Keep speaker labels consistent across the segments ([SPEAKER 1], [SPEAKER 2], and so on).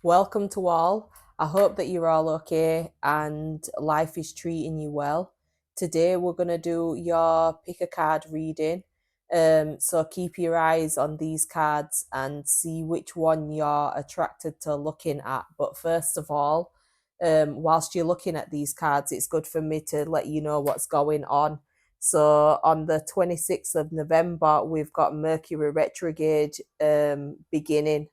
[SPEAKER 1] Welcome to all. I hope that you're all okay and life is treating you well. Today we're going to do your pick a card reading. So keep your eyes on these cards and see which one you're attracted to looking at. But first of all, whilst you're looking at these cards, it's good for me to let you know what's going on. So on the 26th of November, we've got Mercury retrograde beginning.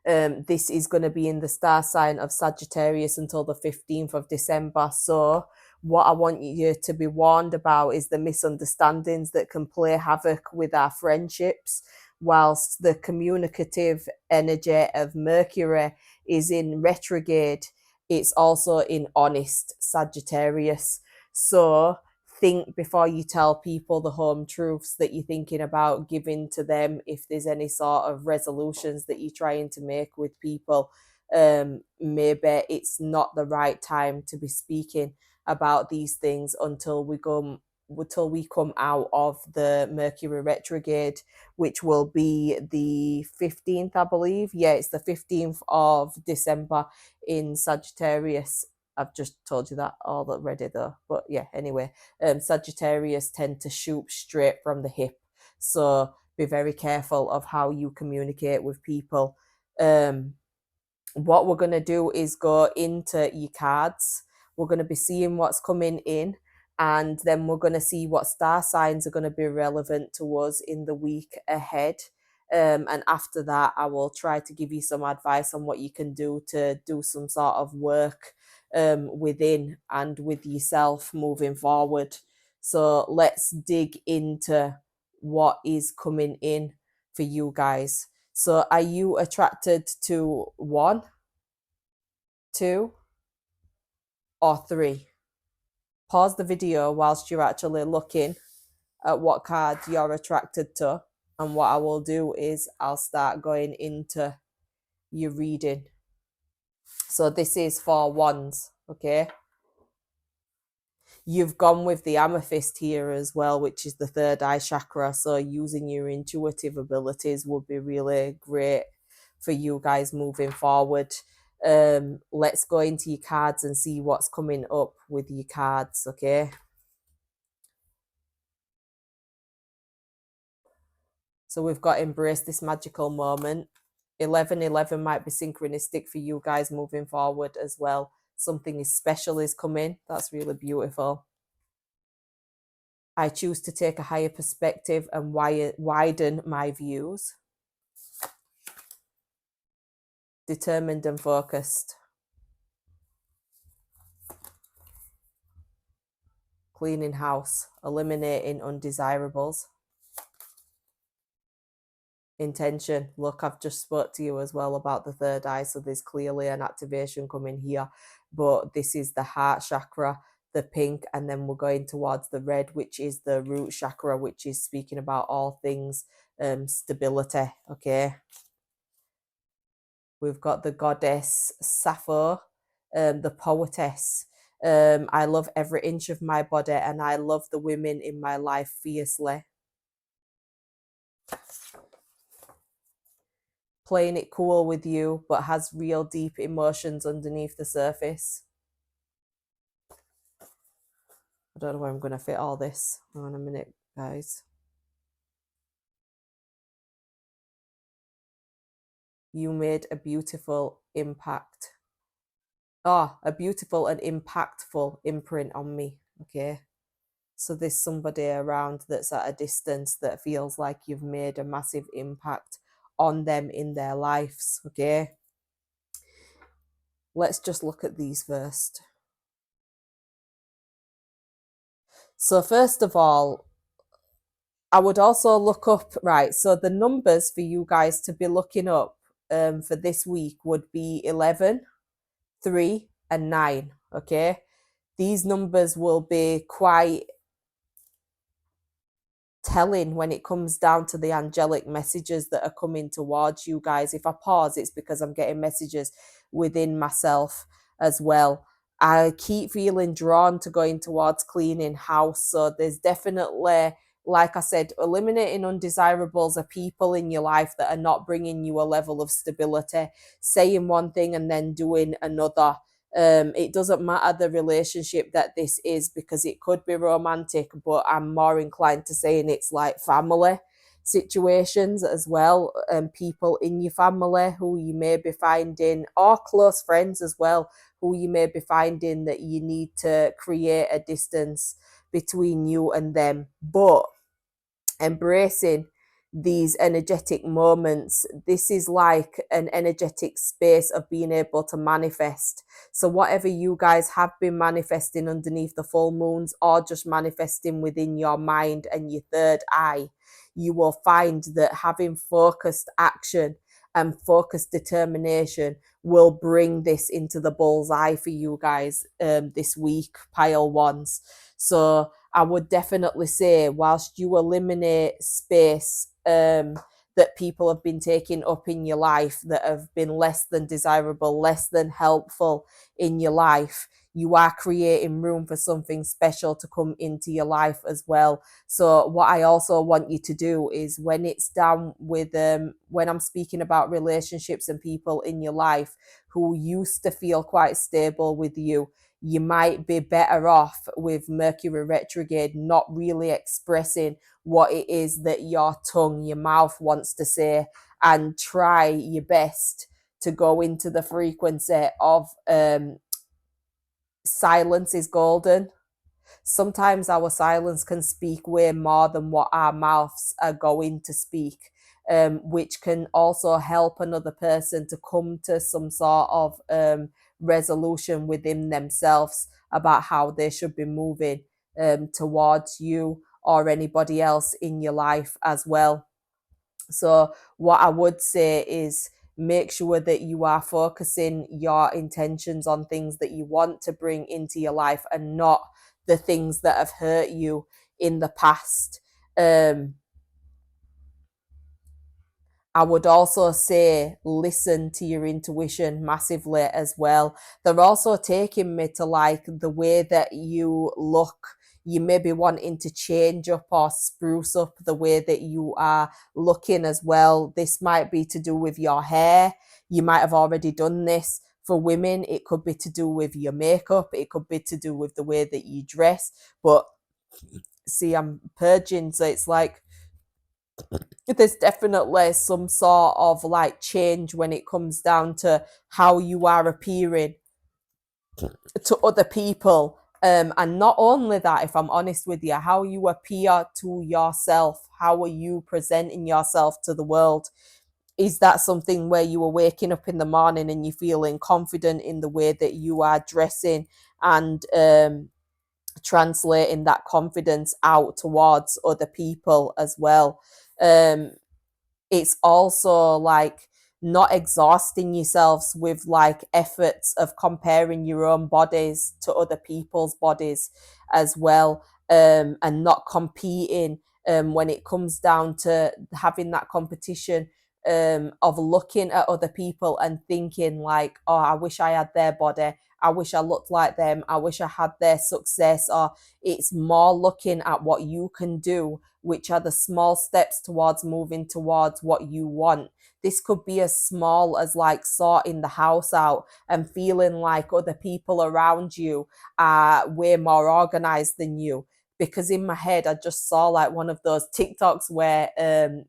[SPEAKER 1] This is going to be in the star sign of Sagittarius until the 15th of December. So what I want you to be warned about is the misunderstandings that can play havoc with our friendships. Whilst the communicative energy of Mercury is in retrograde, it's also in honest Sagittarius. So think before you tell people the home truths that you're thinking about giving to them. If there's any sort of resolutions that you're trying to make with people, maybe it's not the right time to be speaking about these things until we come out of the Mercury retrograde, which will be the 15th, I believe. Yeah, it's the 15th of December in Sagittarius. I've just told you that already though. But yeah, anyway, Sagittarius tend to shoot straight from the hip. So be very careful of how you communicate with people. What we're going to do is go into your cards. We're going to be seeing what's coming in, and then we're going to see what star signs are going to be relevant to us in the week ahead. And after that, I will try to give you some advice on what you can do to do some sort of work within and with yourself moving forward. So let's dig into what is coming in for you guys. So are you attracted to 1, 2, or 3? Pause the video whilst you're actually looking at what card you're attracted to. And what I will do is I'll start going into your reading. So this is for wands, okay? You've gone with the amethyst here as well, which is the third eye chakra. So using your intuitive abilities would be really great for you guys moving forward. Let's go into your cards and see what's coming up with your cards, okay? So we've got embrace this magical moment. 1111 might be synchronistic for you guys moving forward as well. Something special is coming. That's really beautiful. I choose to take a higher perspective and widen my views. Determined and focused. Cleaning house, eliminating undesirables. Intention. Look, I've just spoke to you as well about the third eye, so there's clearly an activation coming here, but this is the heart chakra, the pink, and then we're going towards the red, which is the root chakra, which is speaking about all things stability, okay? We've got the goddess Sappho, the poetess. I love every inch of my body and I love the women in my life fiercely. Playing it cool with you, but has real deep emotions underneath the surface. I don't know where I'm going to fit all this. Hang on a minute, guys. You made a beautiful impact. A beautiful and impactful imprint on me, okay? So there's somebody around that's at a distance that feels like you've made a massive impact on them in their lives, okay? Let's just look at these first. So first of all, I would also look up, right, so the numbers for you guys to be looking up for this week would be 11, 3, and 9, okay? These numbers will be quite telling when it comes down to the angelic messages that are coming towards you guys. If I pause, it's because I'm getting messages within myself as well. I keep feeling drawn to going towards cleaning house. So there's definitely like I said, eliminating undesirables are people in your life that are not bringing you a level of stability, saying one thing and then doing another. It doesn't matter the relationship that this is, because it could be romantic, but I'm more inclined to saying it's like family situations as well, people in your family who you may be finding, or close friends as well, who you may be finding that you need to create a distance between you and them. But embracing these energetic moments, this is like an energetic space of being able to manifest. So whatever you guys have been manifesting underneath the full moons, or just manifesting within your mind and your third eye, you will find that having focused action and focused determination will bring this into the bull's eye for you guys this week, pile ones. So I would definitely say, whilst you eliminate space that people have been taking up in your life that have been less than desirable, less than helpful in your life, you are creating room for something special to come into your life as well. So what I also want you to do is, when it's down with when I'm speaking about relationships and people in your life who used to feel quite stable with you, you might be better off with Mercury retrograde not really expressing what it is that your tongue, your mouth wants to say, and try your best to go into the frequency of silence is golden. Sometimes our silence can speak way more than what our mouths are going to speak, which can also help another person to come to some sort of resolution within themselves about how they should be moving towards you or anybody else in your life as well. So what I would say is, make sure that you are focusing your intentions on things that you want to bring into your life, and not the things that have hurt you in the past. I would also say, listen to your intuition massively as well. They're also taking me to like the way that you look. You may be wanting to change up or spruce up the way that you are looking as well. This might be to do with your hair. You might have already done this. For women, it could be to do with your makeup. It could be to do with the way that you dress. But see, I'm purging, so it's like, there's definitely some sort of like change when it comes down to how you are appearing to other people. And not only that, if I'm honest with you, how you appear to yourself, how are you presenting yourself to the world? Is that something where you are waking up in the morning and you're feeling confident in the way that you are dressing, and translating that confidence out towards other people as well? It's also like not exhausting yourselves with like efforts of comparing your own bodies to other people's bodies as well, and not competing when it comes down to having that competition, of looking at other people and thinking like, oh, I wish I had their body, I wish I looked like them, I wish I had their success. Or it's more looking at what you can do, which are the small steps towards moving towards what you want. This could be as small as like sorting the house out and feeling like other people around you are way more organized than you. Because in my head, I just saw like one of those TikToks where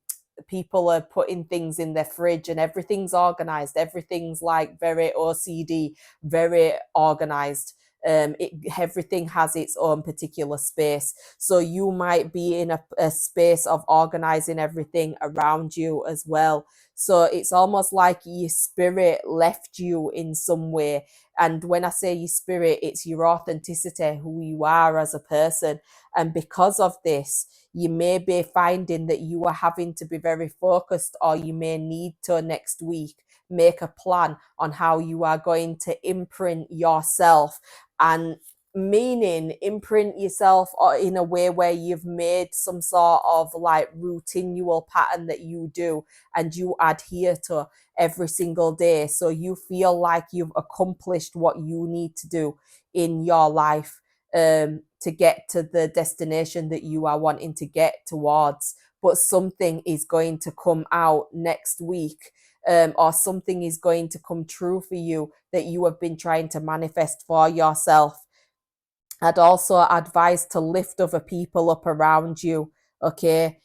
[SPEAKER 1] people are putting things in their fridge and everything's organized. Everything's like very OCD, very organized. Everything has its own particular space. So you might be in a space of organizing everything around you as well. So it's almost like your spirit left you in some way. And when I say your spirit, it's your authenticity, who you are as a person. And because of this, you may be finding that you are having to be very focused, or you may need to next week make a plan on how you are going to imprint yourself. And meaning imprint yourself or in a way where you've made some sort of like routinal pattern that you do and you adhere to every single day, so you feel like you've accomplished what you need to do in your life. to get to the destination that you are wanting to get towards. But something is going to come out next week, or something is going to come true for you that you have been trying to manifest for yourself. I'd also advise to lift other people up around you, okay?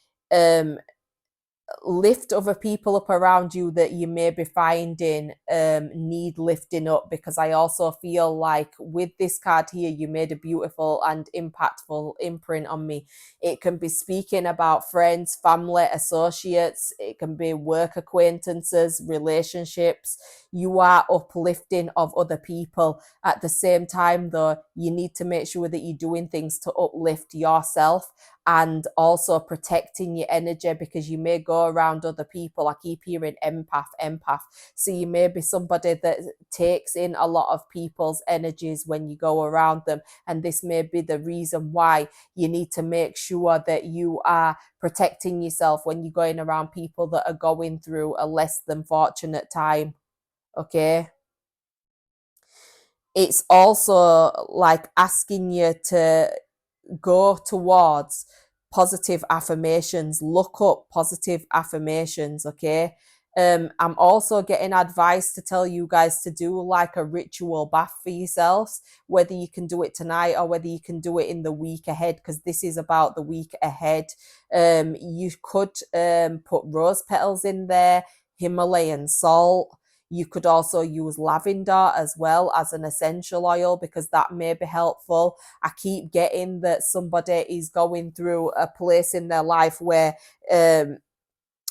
[SPEAKER 1] Lift other people up around you that you may be finding need lifting up, because I also feel like with this card here, you made a beautiful and impactful imprint on me. It can be speaking about friends, family, associates. It can be work acquaintances, relationships. You are uplifting of other people. At the same time, though, you need to make sure that you're doing things to uplift yourself and also protecting your energy, because you may go around other people. I keep hearing empath. So you may be somebody that takes in a lot of people's energies when you go around them. And this may be the reason why you need to make sure that you are protecting yourself when you're going around people that are going through a less than fortunate time. Okay. It's also like asking you to go towards positive affirmations. Look up positive affirmations, okay? I'm also getting advice to tell you guys to do like a ritual bath for yourselves, whether you can do it tonight or whether you can do it in the week ahead, because this is about the week ahead. You could put rose petals in there, Himalayan salt. You could also use lavender as well as an essential oil, because that may be helpful. I keep getting that somebody is going through a place in their life where,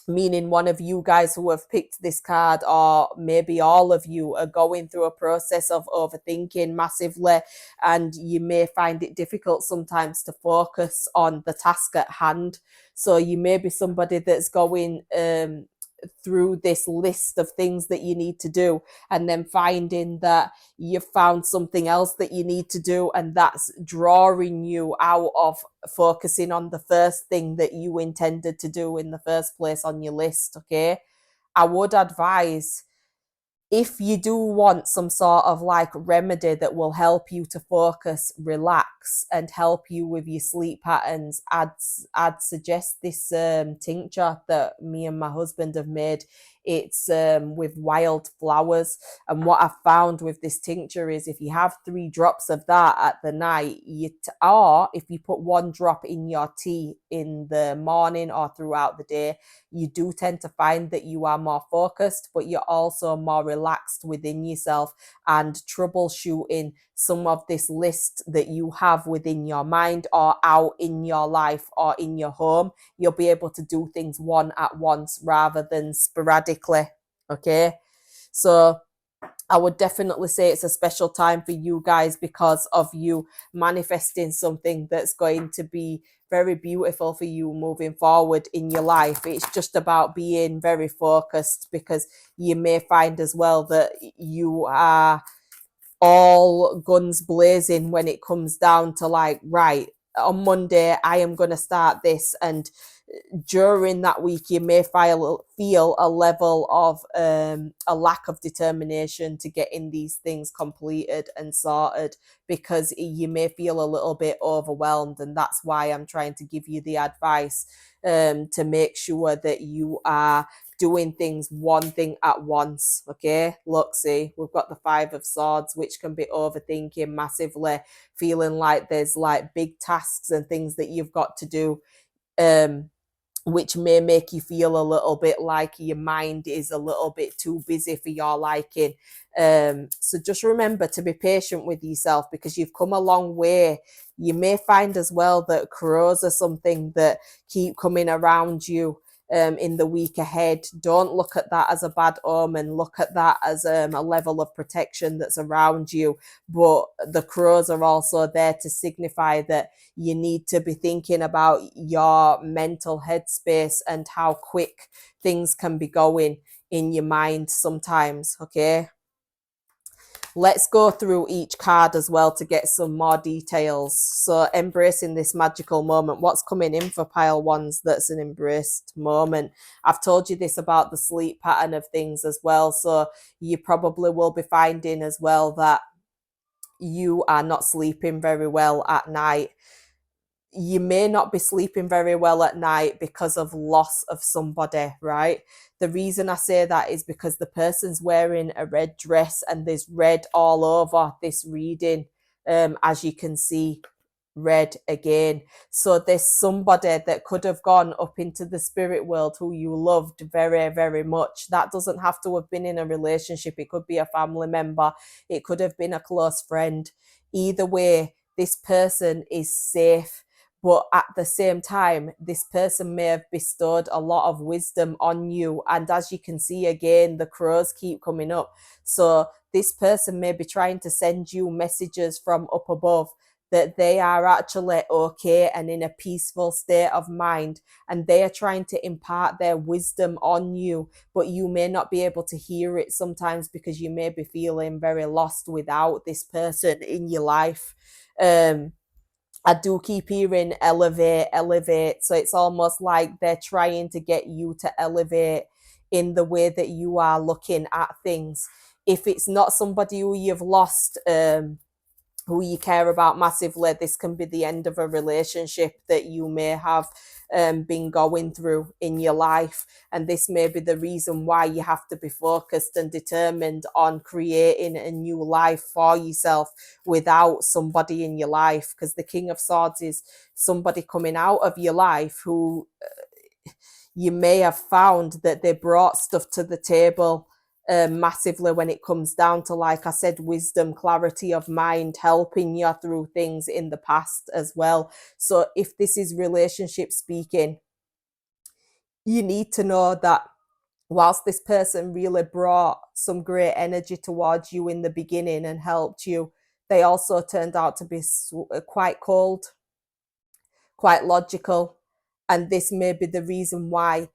[SPEAKER 1] meaning one of you guys who have picked this card, or maybe all of you, are going through a process of overthinking massively, and you may find it difficult sometimes to focus on the task at hand. So you may be somebody that's going through this list of things that you need to do, and then finding that you've found something else that you need to do, and that's drawing you out of focusing on the first thing that you intended to do in the first place on your list. Okay, I would advise, if you do want some sort of like remedy that will help you to focus, relax, and help you with your sleep patterns, I'd suggest this tincture that me and my husband have made. It's with wild flowers, and what I've found with this tincture is if you have 3 drops of that at the night, or if you put 1 drop in your tea in the morning or throughout the day, you do tend to find that you are more focused, but you're also more relaxed within yourself, and troubleshooting some of this list that you have within your mind or out in your life or in your home. You'll be able to do things one at once rather than sporadically. Okay. So I would definitely say it's a special time for you guys, because of you manifesting something that's going to be very beautiful for you moving forward in your life. It's just about being very focused, because you may find as well that you are all guns blazing when it comes down to like, right, on Monday I am going to start this, and during that week you may feel a level of a lack of determination to getting these things completed and sorted, because you may feel a little bit overwhelmed. And that's why I'm trying to give you the advice to make sure that you are doing things one thing at once. Okay, look, see, we've got the 5 of Swords, which can be overthinking massively, feeling like there's like big tasks and things that you've got to do, which may make you feel a little bit like your mind is a little bit too busy for your liking. So just remember to be patient with yourself, because you've come a long way. You may find as well that crows are something that keep coming around you in the week ahead. Don't look at that as a bad omen. Look at that as a level of protection that's around you. But the crows are also there to signify that you need to be thinking about your mental headspace and how quick things can be going in your mind sometimes. Okay. Let's go through each card as well to get some more details. So embracing this magical moment. What's coming in for pile 1s that's an embraced moment? I've told you this about the sleep pattern of things as well. So you probably will be finding as well that you are not sleeping very well at night. You may not be sleeping very well at night because of loss of somebody, right? The reason I say that is because the person's wearing a red dress and there's red all over this reading, as you can see, red again. So there's somebody that could have gone up into the spirit world who you loved very, very much. That doesn't have to have been in a relationship. It could be a family member. It could have been a close friend. Either way, this person is safe. But at the same time, this person may have bestowed a lot of wisdom on you. And as you can see again, the crows keep coming up. So this person may be trying to send you messages from up above that they are actually okay and in a peaceful state of mind, and they are trying to impart their wisdom on you, but you may not be able to hear it sometimes because you may be feeling very lost without this person in your life. I do keep hearing elevate, elevate. So it's almost like they're trying to get you to elevate in the way that you are looking at things. If it's not somebody who you've lost, who you care about massively, this can be the end of a relationship that you may have been going through in your life. And this may be the reason why you have to be focused and determined on creating a new life for yourself without somebody in your life. Because the King of Swords is somebody coming out of your life who you may have found that they brought stuff to the table massively when it comes down to, like I said, wisdom, clarity of mind, helping you through things in the past as well. So if this is relationship speaking, you need to know that whilst this person really brought some great energy towards you in the beginning and helped you, they also turned out to be quite cold, quite logical. And this may be the reason why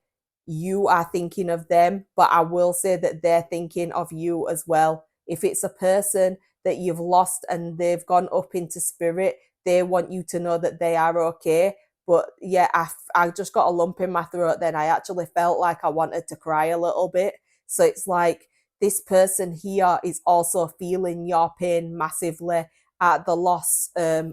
[SPEAKER 1] you are thinking of them, but I will say that they're thinking of you as well. If it's a person that you've lost and they've gone up into spirit, they want you to know that they are okay. But yeah, I just got a lump in my throat then. I actually felt like I wanted to cry a little bit. So it's like this person here is also feeling your pain massively at the loss of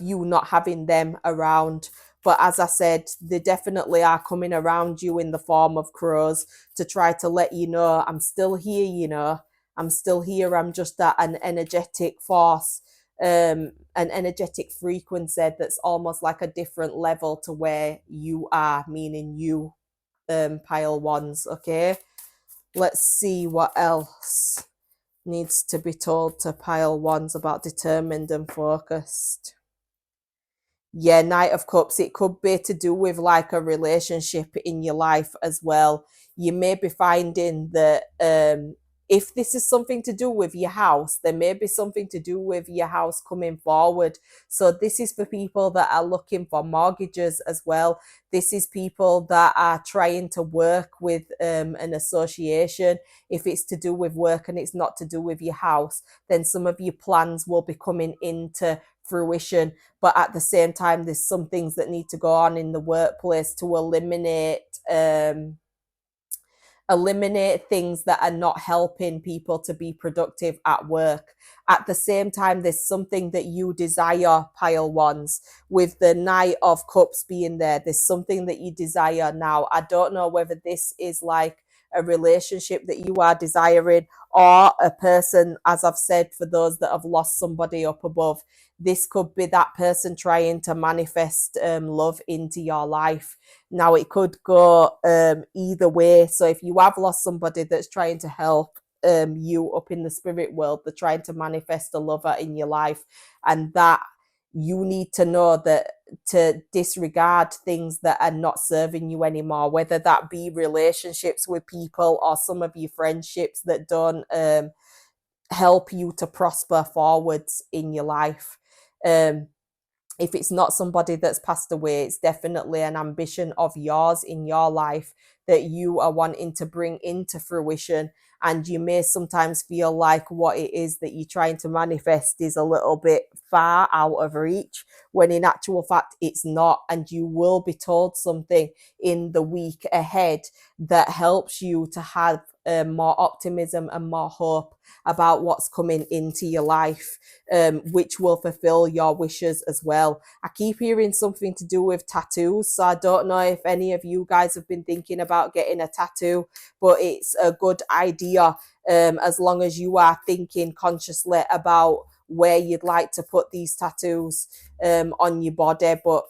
[SPEAKER 1] you not having them around. But as I said, they definitely are coming around you in the form of crows to try to let you know, I'm still here, I'm still here. I'm just an energetic force, an energetic frequency that's almost like a different level to where you are, meaning you, pile ones. Okay, let's see what else needs to be told to pile ones about determined and focused. Yeah, Knight of Cups, it could be to do with like a relationship in your life as well. You may be finding that if this is something to do with your house, there may be something to do with your house coming forward. So this is for people that are looking for mortgages as well. This is people that are trying to work with an association. If it's to do with work and it's not to do with your house, then some of your plans will be coming into fruition. But at the same time, there's some things that need to go on in the workplace to eliminate things that are not helping people to be productive at work. At the same time, there's something that you desire, pile ones, with the Knight of Cups being there. There's something that you desire now. I don't know whether this is like a relationship that you are desiring or a person, as I've said, for those that have lost somebody up above. This could be that person trying to manifest love into your life. Now, it could go either way. So if you have lost somebody that's trying to help you up in the spirit world, they're trying to manifest a lover in your life, and that you need to know that to disregard things that are not serving you anymore, whether that be relationships with people or some of your friendships that don't help you to prosper forwards in your life. If it's not somebody that's passed away, it's definitely an ambition of yours in your life that you are wanting to bring into fruition. And you may sometimes feel like what it is that you're trying to manifest is a little bit far out of reach, when in actual fact it's not. And you will be told something in the week ahead that helps you to have more optimism and more hope about what's coming into your life, which will fulfill your wishes as well. I keep hearing something to do with tattoos, so I don't know if any of you guys have been thinking about getting a tattoo, but it's a good idea, as long as you are thinking consciously about where you'd like to put these tattoos on your body. But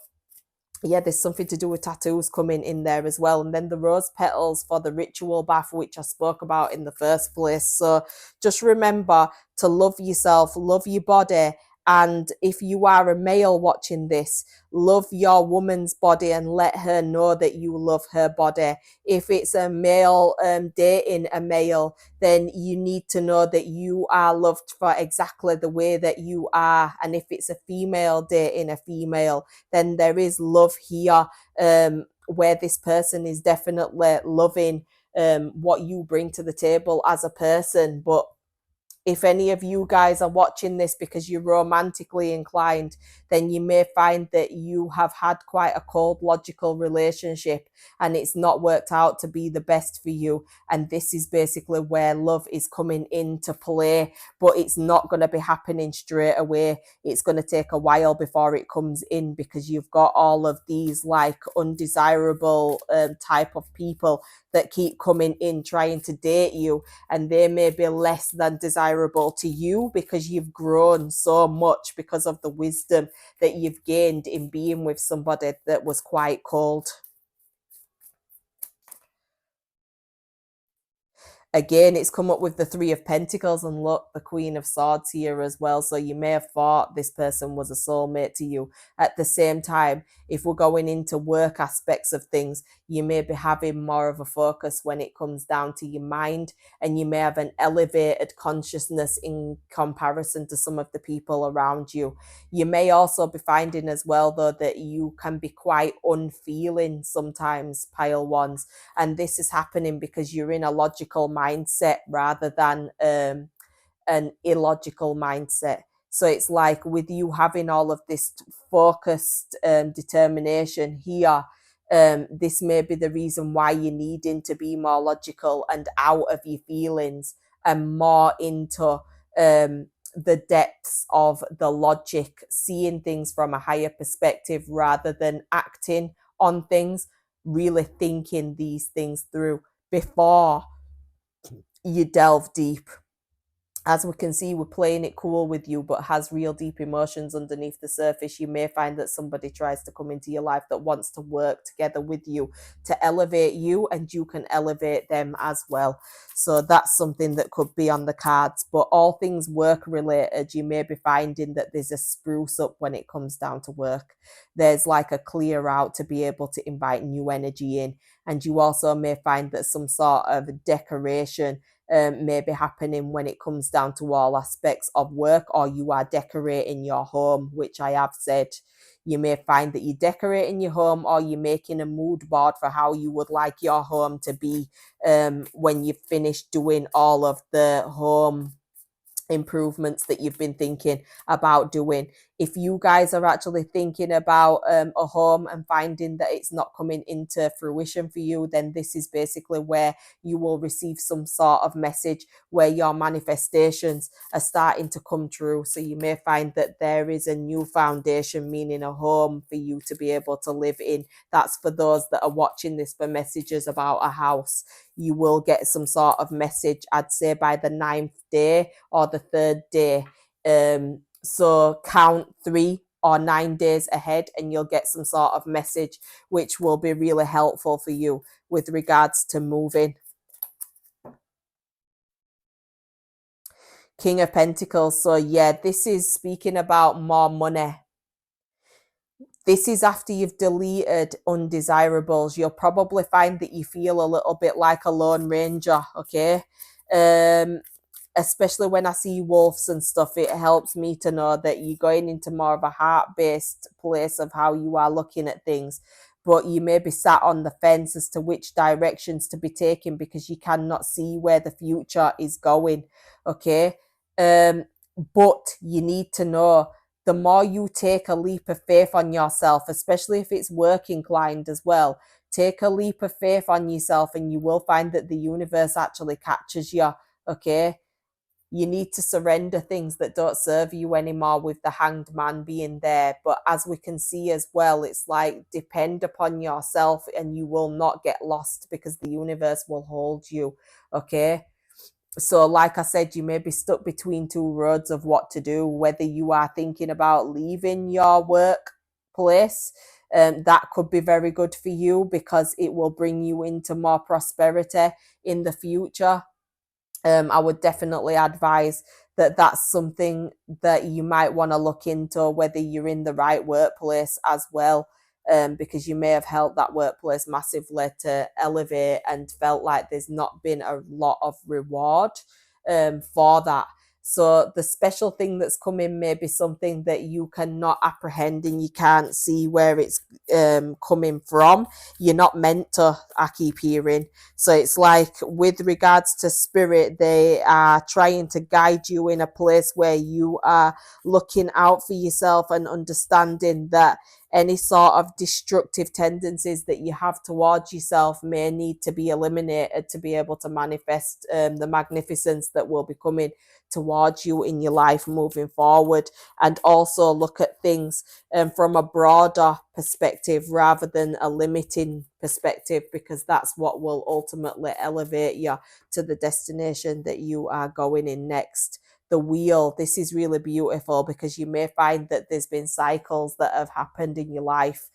[SPEAKER 1] yeah, there's something to do with tattoos coming in there as well. And then the rose petals for the ritual bath, which I spoke about in the first place. So just remember to love yourself, love your body. And if you are a male watching this, love your woman's body and let her know that you love her body. If it's a male dating a male, then you need to know that you are loved for exactly the way that you are. And if it's a female dating a female, then there is love here, where this person is definitely loving what you bring to the table as a person. But if any of you guys are watching this because you're romantically inclined, then you may find that you have had quite a cold, logical relationship and it's not worked out to be the best for you. And this is basically where love is coming into play, but it's not going to be happening straight away. It's going to take a while before it comes in, because you've got all of these like undesirable type of people that keep coming in trying to date you, and they may be less than desirable to you because you've grown so much because of the wisdom that you've gained in being with somebody that was quite cold. Again, it's come up with the Three of Pentacles, and look, the Queen of Swords here as well. So you may have thought this person was a soulmate to you. At the same time, if we're going into work aspects of things, you may be having more of a focus when it comes down to your mind, and you may have an elevated consciousness in comparison to some of the people around you. You may also be finding as well, though, that you can be quite unfeeling sometimes, pile ones. And this is happening because you're in a logical mindset rather than an illogical mindset. So it's like with you having all of this focused determination here, this may be the reason why you're needing to be more logical and out of your feelings and more into the depths of the logic, seeing things from a higher perspective rather than acting on things, really thinking these things through before you delve deep. As we can see, we're playing it cool with you, but has real deep emotions underneath the surface. You may find that somebody tries to come into your life that wants to work together with you to elevate you, and you can elevate them as well. So that's something that could be on the cards. But all things work related, you may be finding that there's a spruce up when it comes down to work. There's like a clear out to be able to invite new energy in. And you also may find that some sort of decoration may be happening when it comes down to all aspects of work, or you are decorating your home, which I have said. You may find that you're decorating your home, or you're making a mood board for how you would like your home to be when you've finished doing all of the home improvements that you've been thinking about doing. If you guys are actually thinking about a home and finding that it's not coming into fruition for you, then this is basically where you will receive some sort of message where your manifestations are starting to come true. So you may find that there is a new foundation, meaning a home for you to be able to live in. That's for those that are watching this for messages about a house. You will get some sort of message, I'd say by the 9th day or the 3rd day. So count 3 or 9 days ahead and you'll get some sort of message which will be really helpful for you with regards to moving. King of Pentacles. So yeah, this is speaking about more money. This is after you've deleted undesirables. You'll probably find that you feel a little bit like a lone ranger, okay? Especially when I see wolves and stuff, it helps me to know that you're going into more of a heart-based place of how you are looking at things. but you may be sat on the fence as to which directions to be taken because you cannot see where the future is going. Okay. But you need to know, the more you take a leap of faith on yourself, especially if it's work inclined as well, take a leap of faith on yourself and you will find that the universe actually catches you. Okay. You need to surrender things that don't serve you anymore, with the Hanged Man being there. But as we can see as well, it's like, depend upon yourself and you will not get lost because the universe will hold you. Okay. So like I said, you may be stuck between two roads of what to do, whether you are thinking about leaving your workplace. That could be very good for you because it will bring you into more prosperity in the future. I would definitely advise that that's something that you might want to look into, whether you're in the right workplace as well, because you may have helped that workplace massively to elevate and felt like there's not been a lot of reward for that. So the special thing that's coming may be something that you cannot apprehend and you can't see where it's coming from. You're not meant to, I keep hearing. So it's like, with regards to spirit, they are trying to guide you in a place where you are looking out for yourself and understanding that any sort of destructive tendencies that you have towards yourself may need to be eliminated to be able to manifest the magnificence that will be coming towards you in your life moving forward. And also look at things from a broader perspective rather than a limiting perspective, because that's what will ultimately elevate you to the destination that you are going in next. The wheel, this is really beautiful because you may find that there's been cycles that have happened in your life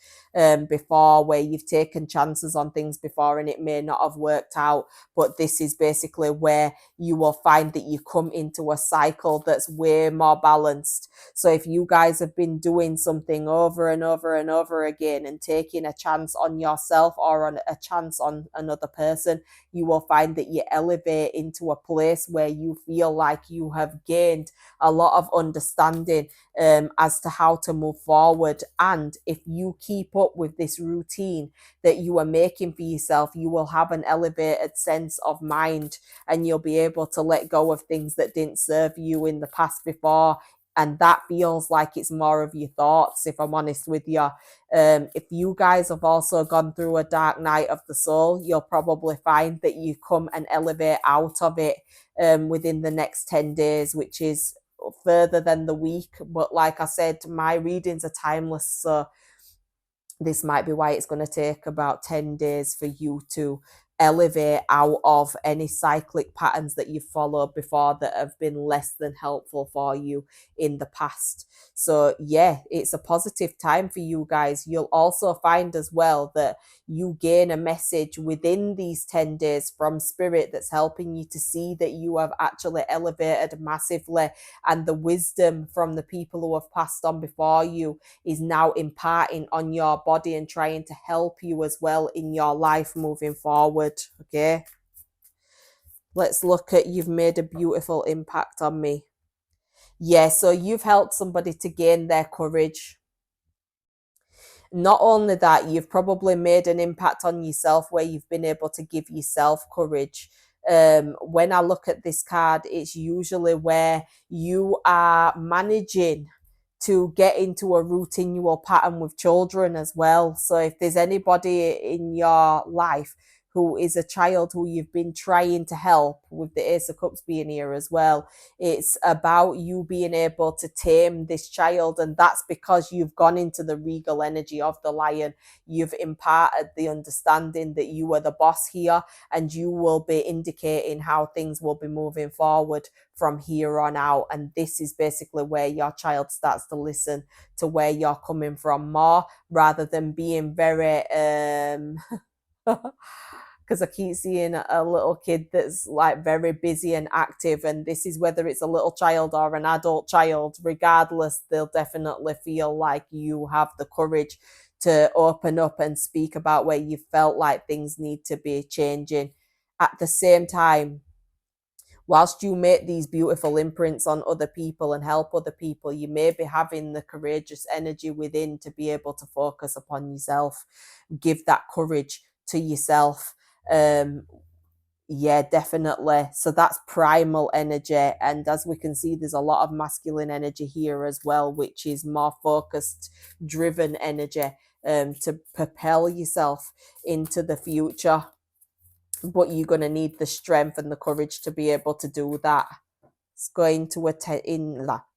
[SPEAKER 1] before, where you've taken chances on things before and it may not have worked out. But this is basically where you will find that you come into a cycle that's way more balanced. So if you guys have been doing something over and over and over again and taking a chance on yourself or on a chance on another person, you will find that you elevate into a place where you feel like you have gained a lot of understanding as to how to move forward. And if you keep up with this routine that you are making for yourself, you will have an elevated sense of mind and you'll be able to let go of things that didn't serve you in the past before. And that feels like it's more of your thoughts, if I'm honest with you. If you guys have also gone through a dark night of the soul, you'll probably find that you come and elevate out of it within the next 10 days, which is further than the week. But like I said, my readings are timeless. So this might be why it's going to take about 10 days for you to elevate out of any cyclic patterns that you've followed before that have been less than helpful for you in the past. So yeah, it's a positive time for you guys. You'll also find as well that you gain a message within these 10 days from spirit that's helping you to see that you have actually elevated massively, and the wisdom from the people who have passed on before you is now imparting on your body and trying to help you as well in your life moving forward. Okay, let's look at, you've made a beautiful impact on me. Yeah, so you've helped somebody to gain their courage. Not only that, you've probably made an impact on yourself where you've been able to give yourself courage. When I look at this card, it's usually where you are managing to get into a routinal pattern with children as well. So if there's anybody in your life who is a child who you've been trying to help, with the Ace of Cups being here as well, it's about you being able to tame this child. And that's because you've gone into the regal energy of the lion. You've imparted the understanding that you are the boss here, and you will be indicating how things will be moving forward from here on out. And this is basically where your child starts to listen to where you're coming from more, rather than being very because I keep seeing a little kid that's like very busy and active, and this is whether it's a little child or an adult child, regardless, they'll definitely feel like you have the courage to open up and speak about where you felt like things need to be changing. At the same time, whilst you make these beautiful imprints on other people and help other people, you may be having the courageous energy within to be able to focus upon yourself. Give that courage to yourself. Yeah, definitely. So that's primal energy. And as we can see, there's a lot of masculine energy here as well, which is more focused, driven energy, to propel yourself into the future. But you're going to need the strength and the courage to be able to do that. It's going to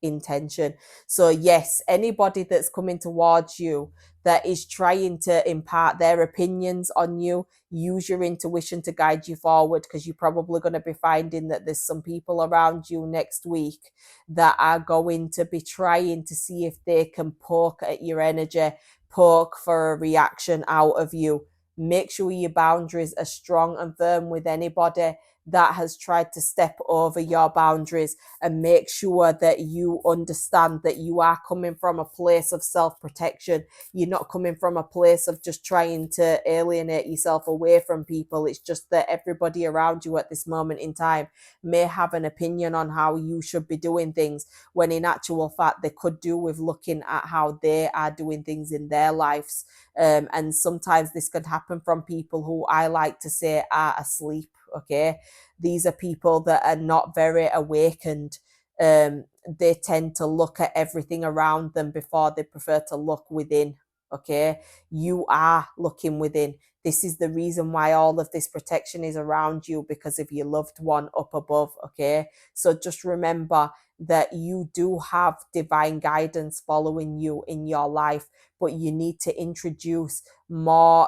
[SPEAKER 1] intention. So yes, anybody that's coming towards you that is trying to impart their opinions on you, use your intuition to guide you forward, because you're probably going to be finding that there's some people around you next week that are going to be trying to see if they can poke at your energy, poke for a reaction out of you. Make sure your boundaries are strong and firm with anybody that has tried to step over your boundaries, and make sure that you understand that you are coming from a place of self-protection. You're not coming from a place of just trying to alienate yourself away from people. It's just that everybody around you at this moment in time may have an opinion on how you should be doing things, when in actual fact they could do with looking at how they are doing things in their lives. And sometimes this could happen from people who I like to say are asleep. Okay, these are people that are not very awakened. They tend to look at everything around them before they prefer to look within. Okay, you are looking within. This is the reason why all of this protection is around you, because of your loved one up above. Okay, so just remember that you do have divine guidance following you in your life, but you need to introduce more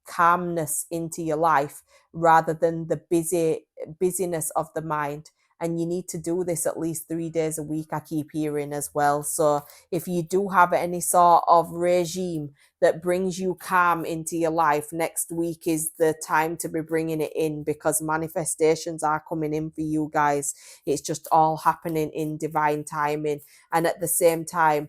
[SPEAKER 1] calmness into your life, rather than the busyness of the mind. And you need to do this at least 3 days a week, I keep hearing as well. So if you do have any sort of regime that brings you calm into your life, next week is the time to be bringing it in, because manifestations are coming in for you guys. It's just all happening in divine timing. And at the same time,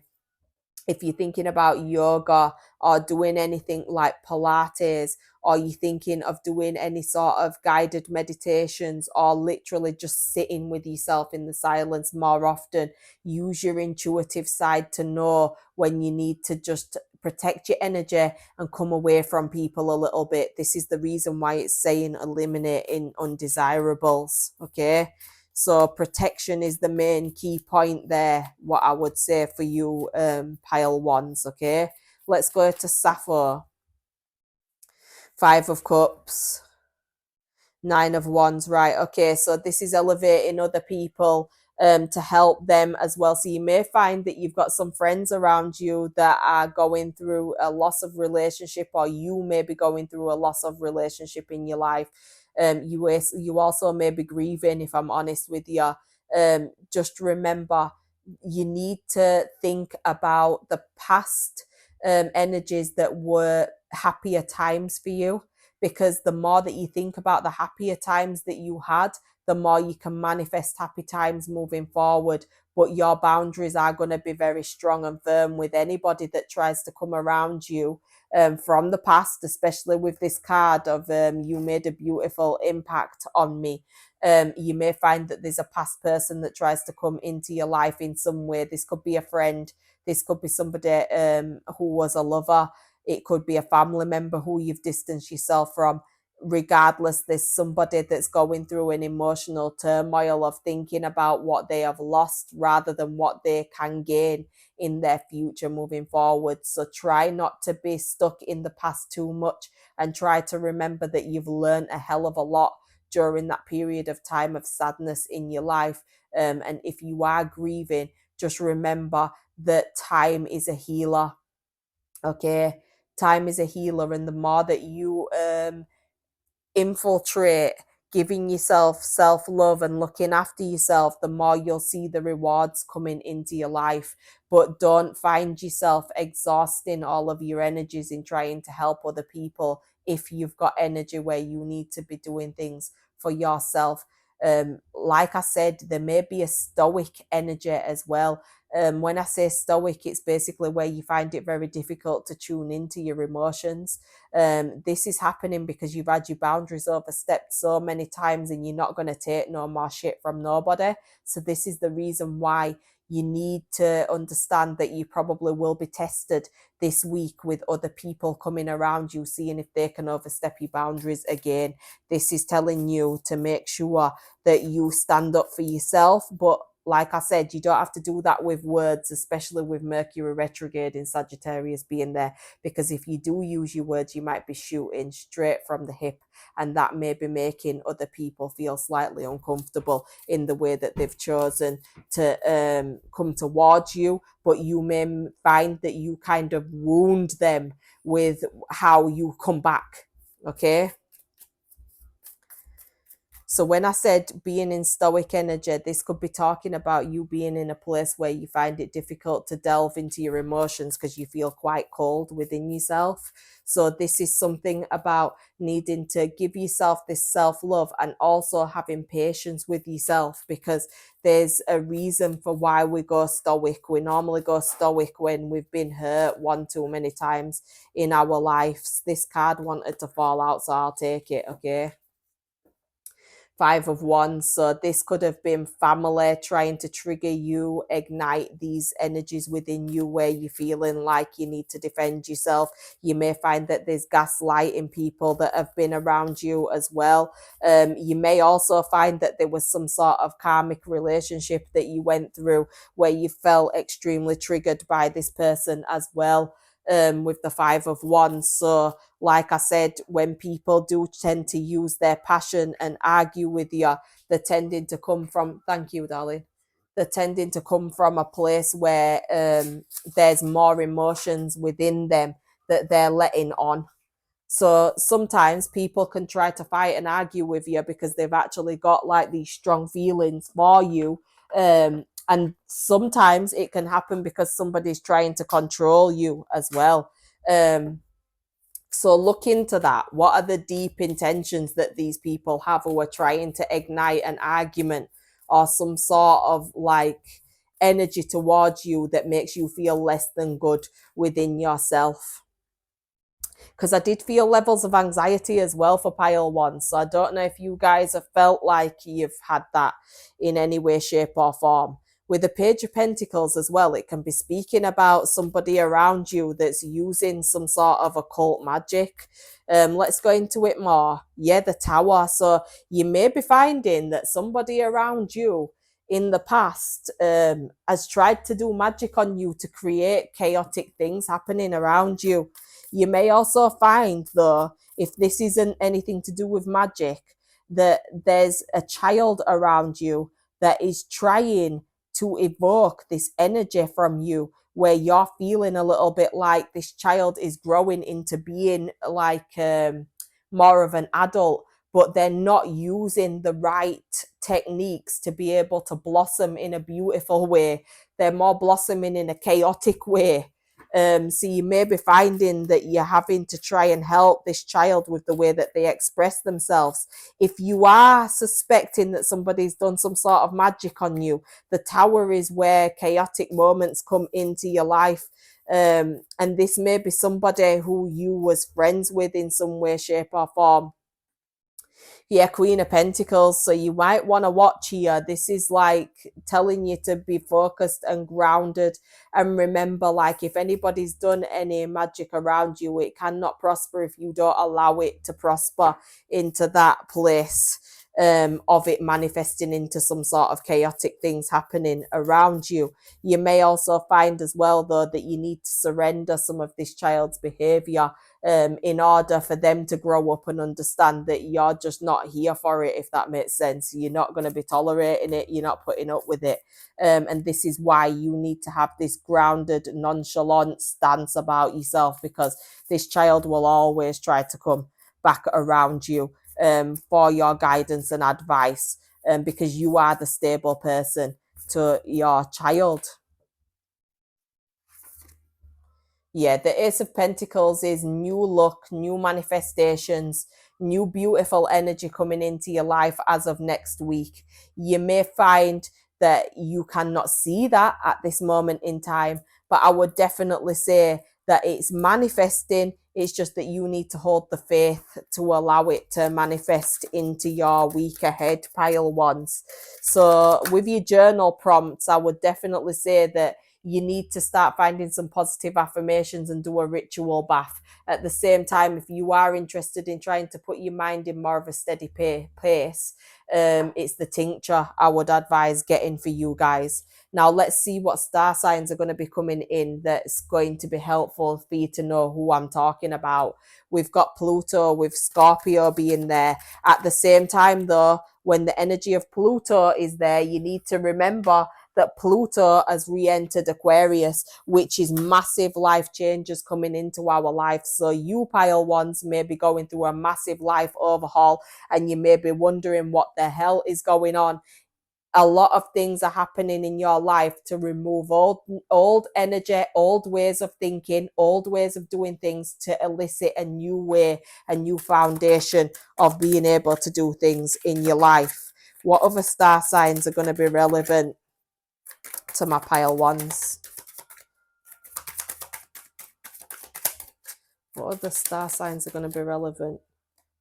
[SPEAKER 1] if you're thinking about yoga or doing anything like Pilates, or you're thinking of doing any sort of guided meditations, or literally just sitting with yourself in the silence more often, use your intuitive side to know when you need to just protect your energy and come away from people a little bit. This is the reason why it's saying eliminating undesirables. Okay, so protection is the main key point there, what I would say for you, pile ones. Okay, let's go to Sappho. 5 of Cups, 9 of Wands. Right, okay, so this is elevating other people, to help them as well. So you may find that you've got some friends around you that are going through a loss of relationship, or you may be going through a loss of relationship in your life. You also may be grieving, if I'm honest with you. Just remember, you need to think about the past energies that were happier times for you, because the more that you think about the happier times that you had, the more you can manifest happy times moving forward. But your boundaries are going to be very strong and firm with anybody that tries to come around you from the past, especially with this card of you made a beautiful impact on me. You may find that there's a past person that tries to come into your life in some way. This could be a friend, this could be somebody who was a lover, it could be a family member who you've distanced yourself from. Regardless, there's somebody that's going through an emotional turmoil of thinking about what they have lost rather than what they can gain in their future moving forward. So try not to be stuck in the past too much, and try to remember that you've learned a hell of a lot during that period of time of sadness in your life. And if you are grieving, just remember that time is a healer. Okay, time is a healer, and the more that you infiltrate giving yourself self-love and looking after yourself, the more you'll see the rewards coming into your life. But don't find yourself exhausting all of your energies in trying to help other people if you've got energy where you need to be doing things for yourself. Like I said, there may be a stoic energy as well. When I say stoic, it's basically where you find it very difficult to tune into your emotions. This is happening because you've had your boundaries overstepped so many times and you're not going to take no more shit from nobody. So this is the reason why you need to understand that you probably will be tested this week with other people coming around you, seeing if they can overstep your boundaries again. This is telling you to make sure that you stand up for yourself. But like I said, you don't have to do that with words, especially with Mercury retrograde in Sagittarius being there, because if you do use your words, you might be shooting straight from the hip, and that may be making other people feel slightly uncomfortable in the way that they've chosen to come towards you. But you may find that you kind of wound them with how you come back. Okay. So when I said being in stoic energy, this could be talking about you being in a place where you find it difficult to delve into your emotions because you feel quite cold within yourself. So this is something about needing to give yourself this self-love and also having patience with yourself, because there's a reason for why we go stoic. We normally go stoic when we've been hurt one too many times in our lives. This card wanted to fall out, so I'll take it, okay? Five of Wands. So this could have been family trying to trigger you, ignite these energies within you where you're feeling like you need to defend yourself. You may find that there's gaslighting people that have been around you as well. You may also find that there was some sort of karmic relationship that you went through where you felt extremely triggered by this person as well. With the Five of Wands. So like I said, when people do tend to use their passion and argue with you, they're tending to come from, thank you, darling. They're tending to come from a place where there's more emotions within them that they're letting on. So sometimes people can try to fight and argue with you because they've actually got like these strong feelings for you. And sometimes it can happen because somebody's trying to control you as well. So look into that. What are the deep intentions that these people have who are trying to ignite an argument or some sort of like energy towards you that makes you feel less than good within yourself? Because I did feel levels of anxiety as well for pile one. So I don't know if you guys have felt like you've had that in any way, shape, or form. With the Page of Pentacles as well, it can be speaking about somebody around you that's using some sort of occult magic. Let's go into it more. Yeah, the Tower. So you may be finding that somebody around you in the past has tried to do magic on you to create chaotic things happening around you. You may also find, though, if this isn't anything to do with magic, that there's a child around you that is trying to evoke this energy from you, where you're feeling a little bit like this child is growing into being like more of an adult, but they're not using the right techniques to be able to blossom in a beautiful way. They're more blossoming in a chaotic way. So you may be finding that you're having to try and help this child with the way that they express themselves. If you are suspecting that somebody's done some sort of magic on you, the Tower is where chaotic moments come into your life. And this may be somebody who you was friends with in some way, shape, or form. Yeah, Queen of Pentacles. So you might want to watch here. This is like telling you to be focused and grounded, and remember, like, if anybody's done any magic around you, it cannot prosper if you don't allow it to prosper into that place of it manifesting into some sort of chaotic things happening around you. You may also find as well, though, that you need to surrender some of this child's behavior in order for them to grow up and understand that you're just not here for it, if that makes sense. You're not going to be tolerating it. You're not putting up with it. And this is why you need to have this grounded, nonchalant stance about yourself, because this child will always try to come back around you for your guidance and advice, because you are the stable person to your child. Yeah, the Ace of Pentacles is new luck, new manifestations, new beautiful energy coming into your life as of next week. You may find that you cannot see that at this moment in time, but I would definitely say that it's manifesting. It's just that you need to hold the faith to allow it to manifest into your week ahead, pile ones. So with your journal prompts, I would definitely say that you need to start finding some positive affirmations and do a ritual bath. At the same time, if you are interested in trying to put your mind in more of a steady pace, it's the tincture I would advise getting for you guys. Now let's see what star signs are going to be coming in that's going to be helpful for you to know who I'm talking about. We've got Pluto with Scorpio being there. At the same time though, when the energy of Pluto is there, you need to remember that Pluto has re-entered Aquarius, which is massive life changes coming into our life. So you pile ones may be going through a massive life overhaul, and you may be wondering what the hell is going on. A lot of things are happening in your life to remove old energy, old ways of thinking, old ways of doing things, to elicit a new way, a new foundation of being able to do things in your life. What other star signs are going to be relevant to my pile ones? What other star signs are going to be relevant?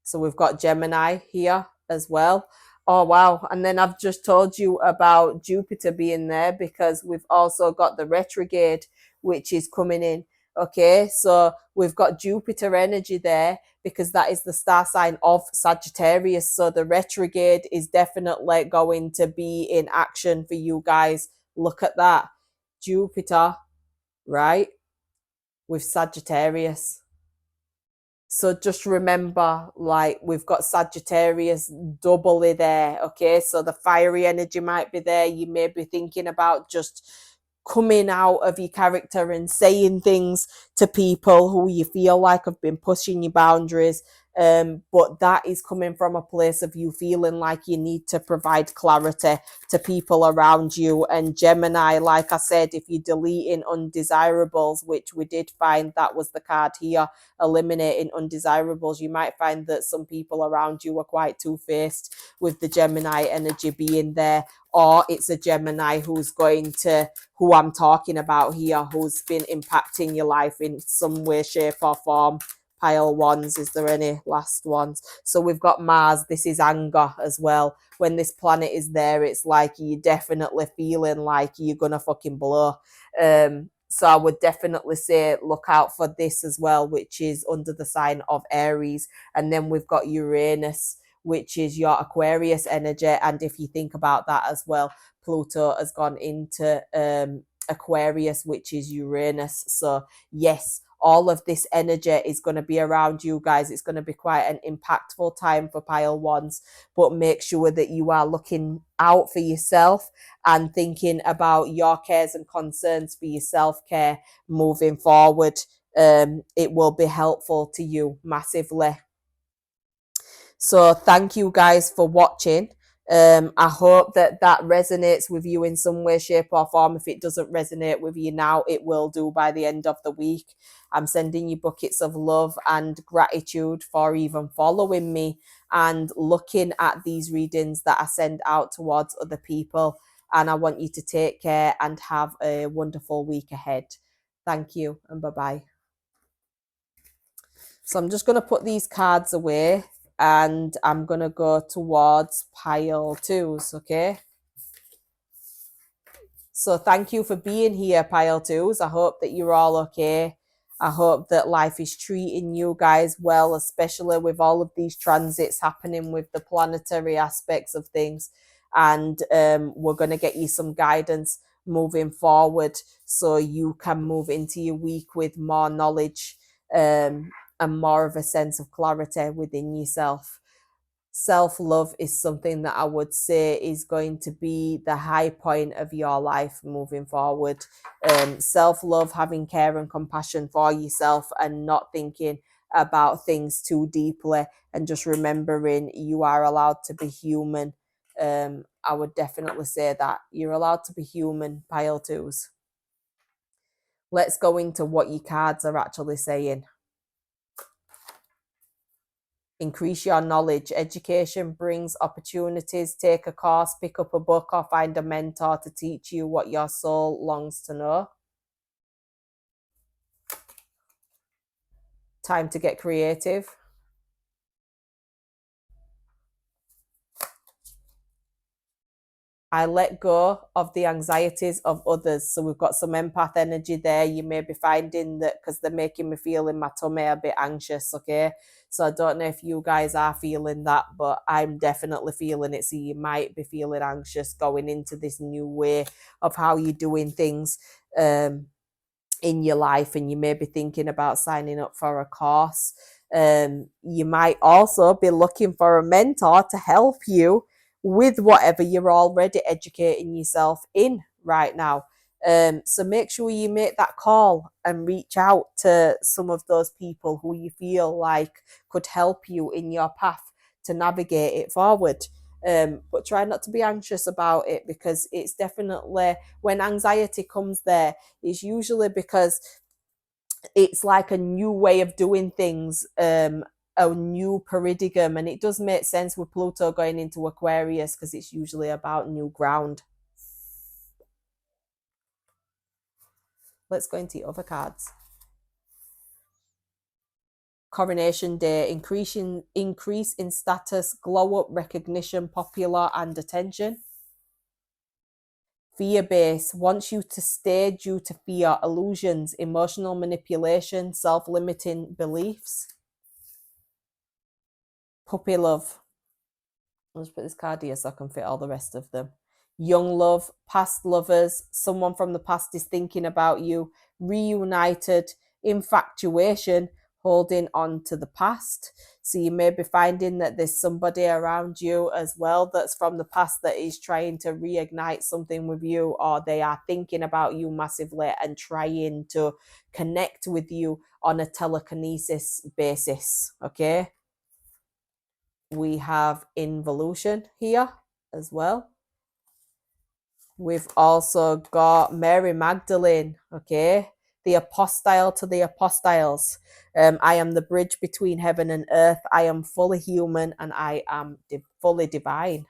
[SPEAKER 1] So we've got Gemini here as well. Oh, wow. And then I've just told you about Jupiter being there, because we've also got the retrograde, which is coming in. Okay, so we've got Jupiter energy there because that is the star sign of Sagittarius. So the retrograde is definitely going to be in action for you guys. Look at that. Jupiter, right, with Sagittarius. So just remember, like, we've got Sagittarius doubly there, okay? So the fiery energy might be there. You may be thinking about just coming out of your character and saying things to people who you feel like have been pushing your boundaries. But that is coming from a place of you feeling like you need to provide clarity to people around you. And Gemini, like I said, if you're deleting undesirables, which we did find that was the card here, eliminating undesirables, you might find that some people around you are quite two-faced with the Gemini energy being there. Or it's a Gemini who I'm talking about here, who's been impacting your life in some way, shape or form. Pile ones, is there any last ones? So we've got Mars. This is anger as well. When this planet is there, it's like you're definitely feeling like you're gonna fucking blow. So I would definitely say look out for this as well, which is under the sign of Aries. And then we've got Uranus, which is your Aquarius energy. And if you think about that as well, Pluto has gone into Aquarius, which is Uranus. So yes, all of this energy is going to be around you guys. It's going to be quite an impactful time for pile ones, but make sure that you are looking out for yourself and thinking about your cares and concerns for your self-care moving forward. It will be helpful to you massively. So thank you guys for watching. I hope that resonates with you in some way, shape or form. If it doesn't resonate with you now, it will do by the end of the week. I'm sending you buckets of love and gratitude for even following me and looking at these readings that I send out towards other people. And I want you to take care and have a wonderful week ahead. Thank you and bye-bye. So I'm just going to put these cards away and I'm going to go towards pile twos, okay? So thank you for being here, pile twos. I hope that you're all okay. I hope that life is treating you guys well, especially with all of these transits happening with the planetary aspects of things. And we're going to get you some guidance moving forward so you can move into your week with more knowledge and more of a sense of clarity within yourself. Self-love is something that I would say is going to be the high point of your life moving forward. Self-love, having care and compassion for yourself and not thinking about things too deeply and just remembering you are allowed to be human. I would definitely say that you're allowed to be human, pile twos. Let's go into what your cards are actually saying. Increase your knowledge. Education brings opportunities. Take a course, pick up a book, or find a mentor to teach you what your soul longs to know. Time to get creative. I let go of the anxieties of others. So we've got some empath energy there. You may be finding that because they're making me feel in my tummy a bit anxious, okay? So I don't know if you guys are feeling that, but I'm definitely feeling it. So you might be feeling anxious going into this new way of how you're doing things in your life, and you may be thinking about signing up for a course. You might also be looking for a mentor to help you with whatever you're already educating yourself in right now. So make sure you make that call and reach out to some of those people who you feel like could help you in your path to navigate it forward. But try not to be anxious about it, because it's definitely, when anxiety comes there, it's usually because it's like a new way of doing things, a new paradigm, and it does make sense with Pluto going into Aquarius, because it's usually about new ground. Let's go into the other cards. Coronation Day. Increase in status, glow up, recognition, popular, and attention. Fear base wants you to stay due to fear, illusions, emotional manipulation, self-limiting beliefs. Puppy love. Let's put this card here so I can fit all the rest of them. Young love, past lovers, someone from the past is thinking about you, reunited, infatuation, holding on to the past. So you may be finding that there's somebody around you as well that's from the past that is trying to reignite something with you, or they are thinking about you massively and trying to connect with you on a telekinesis basis, okay? We have involution here as well. We've also got Mary Magdalene, okay? The apostille to the apostiles. I am the bridge between heaven and earth. I am fully human and I am fully divine.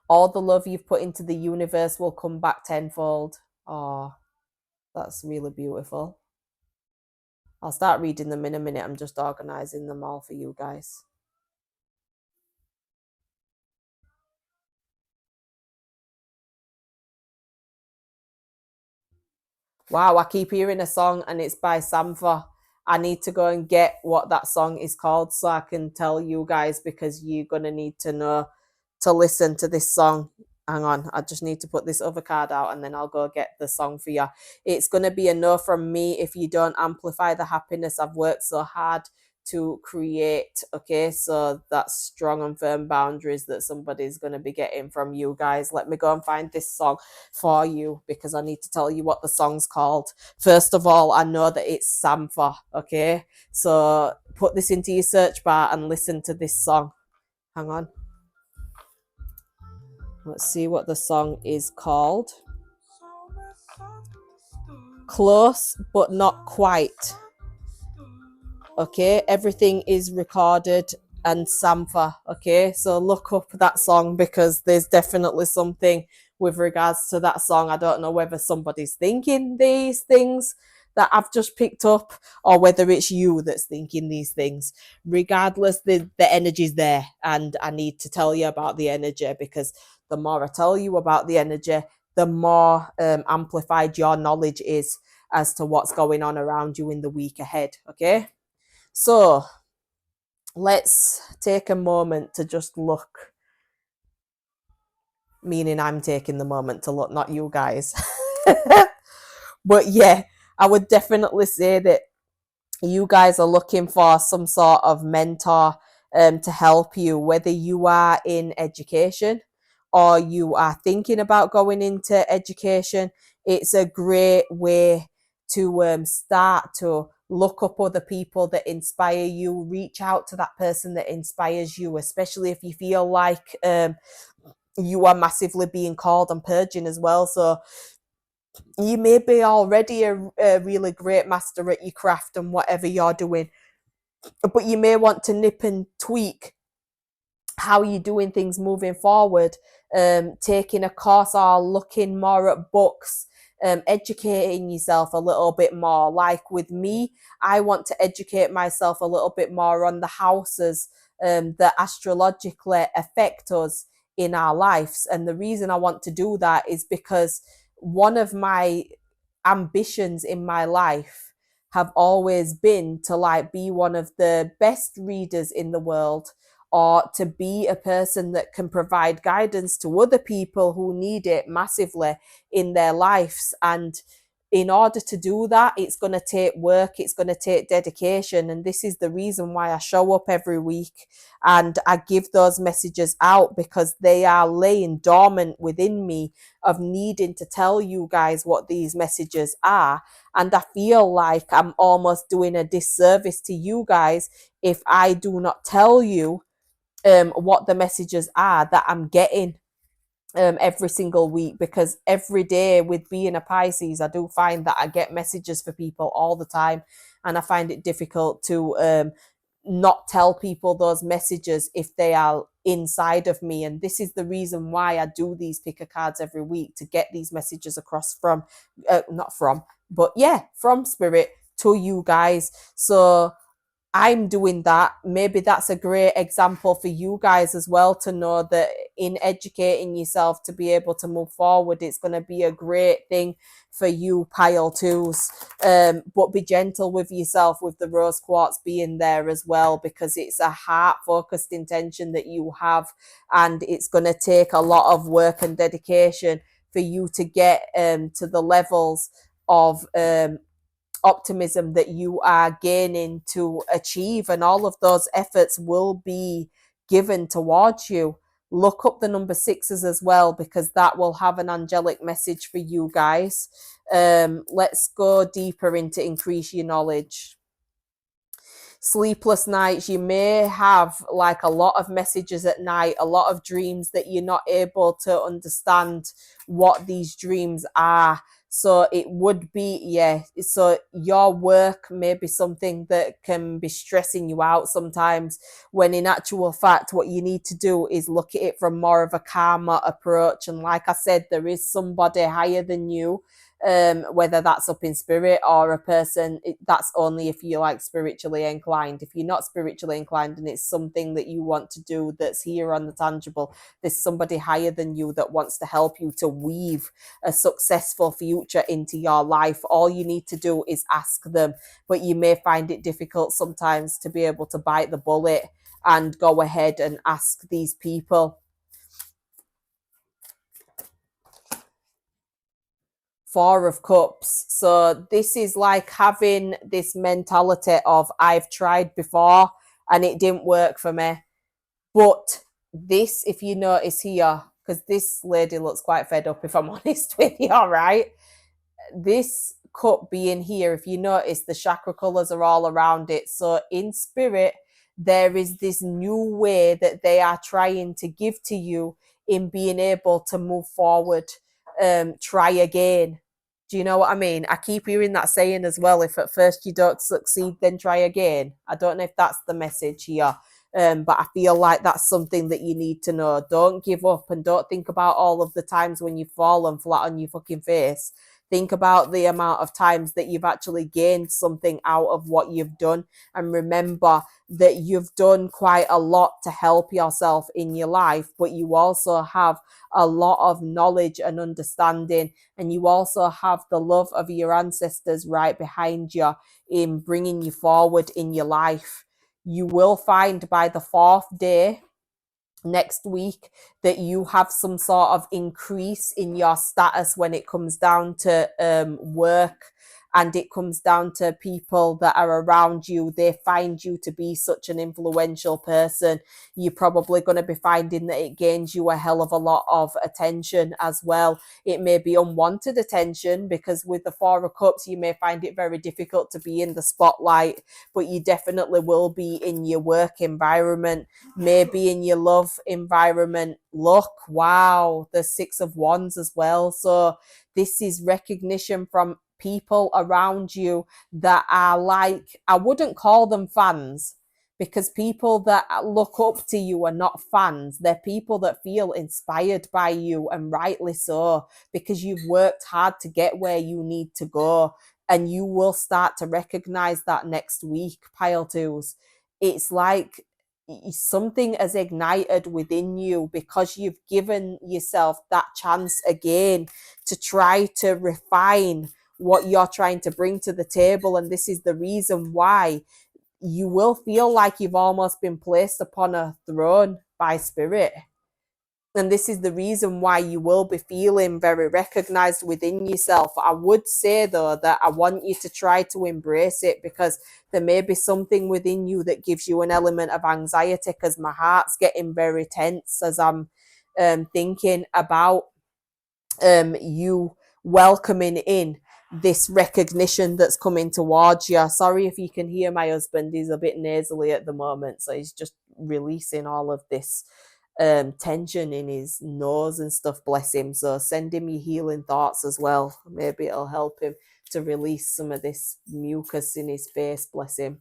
[SPEAKER 1] All the love you've put into the universe will come back tenfold. Oh, that's really beautiful. I'll start reading them in a minute. I'm just organizing them all for you guys. Wow, I keep hearing a song and it's by Sampha. I need to go and get what that song is called so I can tell you guys, because you're going to need to know to listen to this song. Hang on, I just need to put this other card out and then I'll go get the song for you. It's going to be a no from me if you don't amplify the happiness I've worked so hard to create. Okay, so that's strong and firm boundaries that somebody's going to be getting from you guys. Let me go and find this song for you, because I need to tell you what the song's called. First of all, I know that it's Sampha, okay? So put this into your search bar and listen to this song. Hang on. Let's see what the song is called. Close, but not quite. Okay, everything is recorded and Sampha. Okay, so look up that song, because there's definitely something with regards to that song. I don't know whether somebody's thinking these things that I've just picked up, or whether it's you that's thinking these things. Regardless, the energy's there, and I need to tell you about the energy, because the more I tell you about the energy, the more amplified your knowledge is as to what's going on around you in the week ahead. Okay, so let's take a moment to just look, meaning I'm taking the moment to look, not you guys. But yeah, I would definitely say that you guys are looking for some sort of mentor to help you, whether you are in education or you are thinking about going into education. It's a great way to start to look up other people that inspire you. Reach out to that person that inspires you, especially if you feel like you are massively being called and purging as well. So you may be already a really great master at your craft and whatever you're doing, but you may want to nip and tweak how you're doing things moving forward, taking a course or looking more at books, educating yourself a little bit more. Like with me, I want to educate myself a little bit more on the houses that astrologically affect us in our lives. And the reason I want to do that is because one of my ambitions in my life have always been to like be one of the best readers in the world, or to be a person that can provide guidance to other people who need it massively in their lives. And in order to do that, it's going to take work, it's going to take dedication. And this is the reason why I show up every week and I give those messages out, because they are laying dormant within me of needing to tell you guys what these messages are. And I feel like I'm almost doing a disservice to you guys if I do not tell you what the messages are that I'm getting every single week. Because every day, with being a Pisces, I do find that I get messages for people all the time, and I find it difficult to not tell people those messages if they are inside of me. And this is the reason why I do these picker cards every week, to get these messages across from not from, but yeah, from spirit to you guys. So I'm doing that. Maybe that's a great example for you guys as well, to know that in educating yourself to be able to move forward, it's going to be a great thing for you pile twos. But be gentle with yourself with the rose quartz being there as well, because it's a heart focused intention that you have, and it's going to take a lot of work and dedication for you to get to the levels of optimism that you are gaining to achieve. And all of those efforts will be given towards you. Look up the number sixes as well, because that will have an angelic message for you guys. Let's go deeper into increase your knowledge. Sleepless nights. You may have like a lot of messages at night, a lot of dreams that you're not able to understand what these dreams are. So it would be, yeah, so your work may be something that can be stressing you out sometimes, when in actual fact, what you need to do is look at it from more of a calmer approach. And like I said, there is somebody higher than you, whether that's up in spirit or a person. That's only if you're like spiritually inclined. If you're not spiritually inclined and it's something that you want to do that's here on the tangible, there's somebody higher than you that wants to help you to weave a successful future into your life. All you need to do is ask them, but you may find it difficult sometimes to be able to bite the bullet and go ahead and ask these people. Four of Cups. So this is like having this mentality of, I've tried before and it didn't work for me. But this, if you notice here, because this lady looks quite fed up, if I'm honest with you, all right? This cup being here, if you notice, the chakra colors are all around it. So in spirit, there is this new way that they are trying to give to you in being able to move forward. Try again. Do you know what I mean? I keep hearing that saying as well. If at first you don't succeed, then try again. I don't know if that's the message here. But I feel like that's something that you need to know. Don't give up, and don't think about all of the times when you've fallen flat on your fucking face. Think about the amount of times that you've actually gained something out of what you've done. And remember that you've done quite a lot to help yourself in your life, but you also have a lot of knowledge and understanding. And you also have the love of your ancestors right behind you in bringing you forward in your life. You will find by the fourth day next week that you have some sort of increase in your status when it comes down to work, and it comes down to people that are around you. They find you to be such an influential person. You're probably going to be finding that it gains you a hell of a lot of attention as well. It may be unwanted attention, because with the Four of Cups, you may find it very difficult to be in the spotlight, but you definitely will be in your work environment, maybe in your love environment. Look, wow, the Six of Wands as well. So this is recognition from people around you that are like, I wouldn't call them fans, because people that look up to you are not fans. They're people that feel inspired by you, and rightly so, because you've worked hard to get where you need to go. And you will start to recognize that next week, pile twos. It's like something has ignited within you because you've given yourself that chance again to try to refine what you're trying to bring to the table. And this is the reason why you will feel like you've almost been placed upon a throne by spirit. And this is the reason why you will be feeling very recognized within yourself. I would say, though, that I want you to try to embrace it, because there may be something within you that gives you an element of anxiety, because my heart's getting very tense as I'm thinking about you welcoming in this recognition that's coming towards you. Sorry if you can hear my husband, he's a bit nasally at the moment, so he's just releasing all of this tension in his nose and stuff, bless him. So send him your healing thoughts as well. Maybe it'll help him to release some of this mucus in his face, bless him.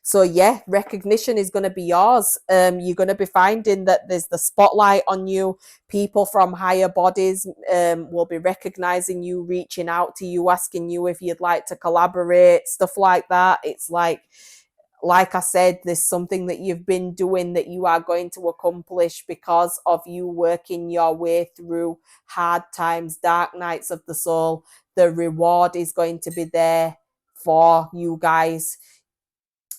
[SPEAKER 1] So yeah, recognition is going to be yours. You're going to be finding that there's the spotlight on you. People from higher bodies will be recognizing you, reaching out to you, asking you if you'd like to collaborate, stuff like that. It's like I said, there's something that you've been doing that you are going to accomplish because of you working your way through hard times, dark nights of the soul. The reward is going to be there for you guys.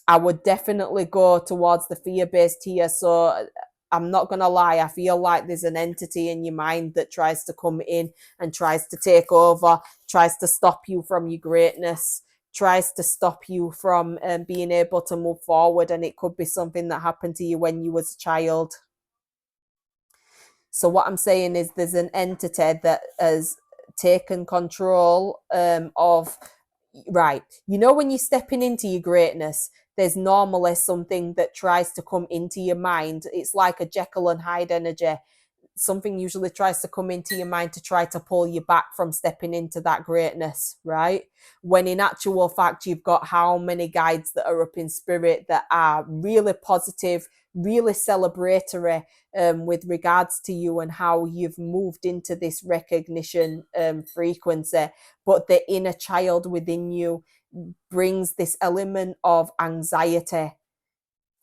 [SPEAKER 1] I would definitely go towards the fear-based here. So I'm not going to lie, I feel like there's an entity in your mind that tries to come in and tries to take over, tries to stop you from your greatness, tries to stop you from being able to move forward. And it could be something that happened to you when you was a child. So what I'm saying is there's an entity that has taken control of, right, you know, when you're stepping into your greatness, there's normally something that tries to come into your mind. It's like a Jekyll and Hyde energy. Something usually tries to come into your mind to try to pull you back from stepping into that greatness, right? When in actual fact, you've got how many guides that are up in spirit that are really positive, really celebratory with regards to you and how you've moved into this recognition frequency. But the inner child within you brings this element of anxiety,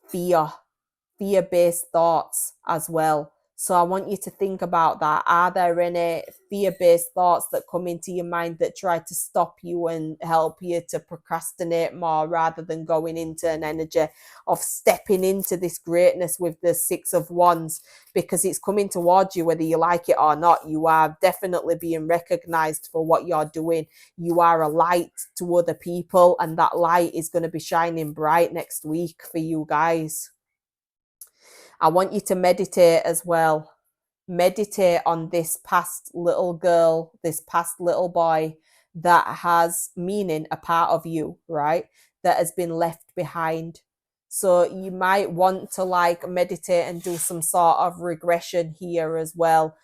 [SPEAKER 1] fear-based thoughts as well. So I want you to think about that. Are there any fear-based thoughts that come into your mind that try to stop you and help you to procrastinate more rather than going into an energy of stepping into this greatness with the Six of Wands? Because it's coming towards you whether you like it or not. You are definitely being recognized for what you're doing. You are a light to other people, and that light is going to be shining bright next week for you guys. I want you to meditate as well. Meditate on this past little girl, this past little boy that has meaning, a part of you, right? That has been left behind. So you might want to like meditate and do some sort of regression here as well.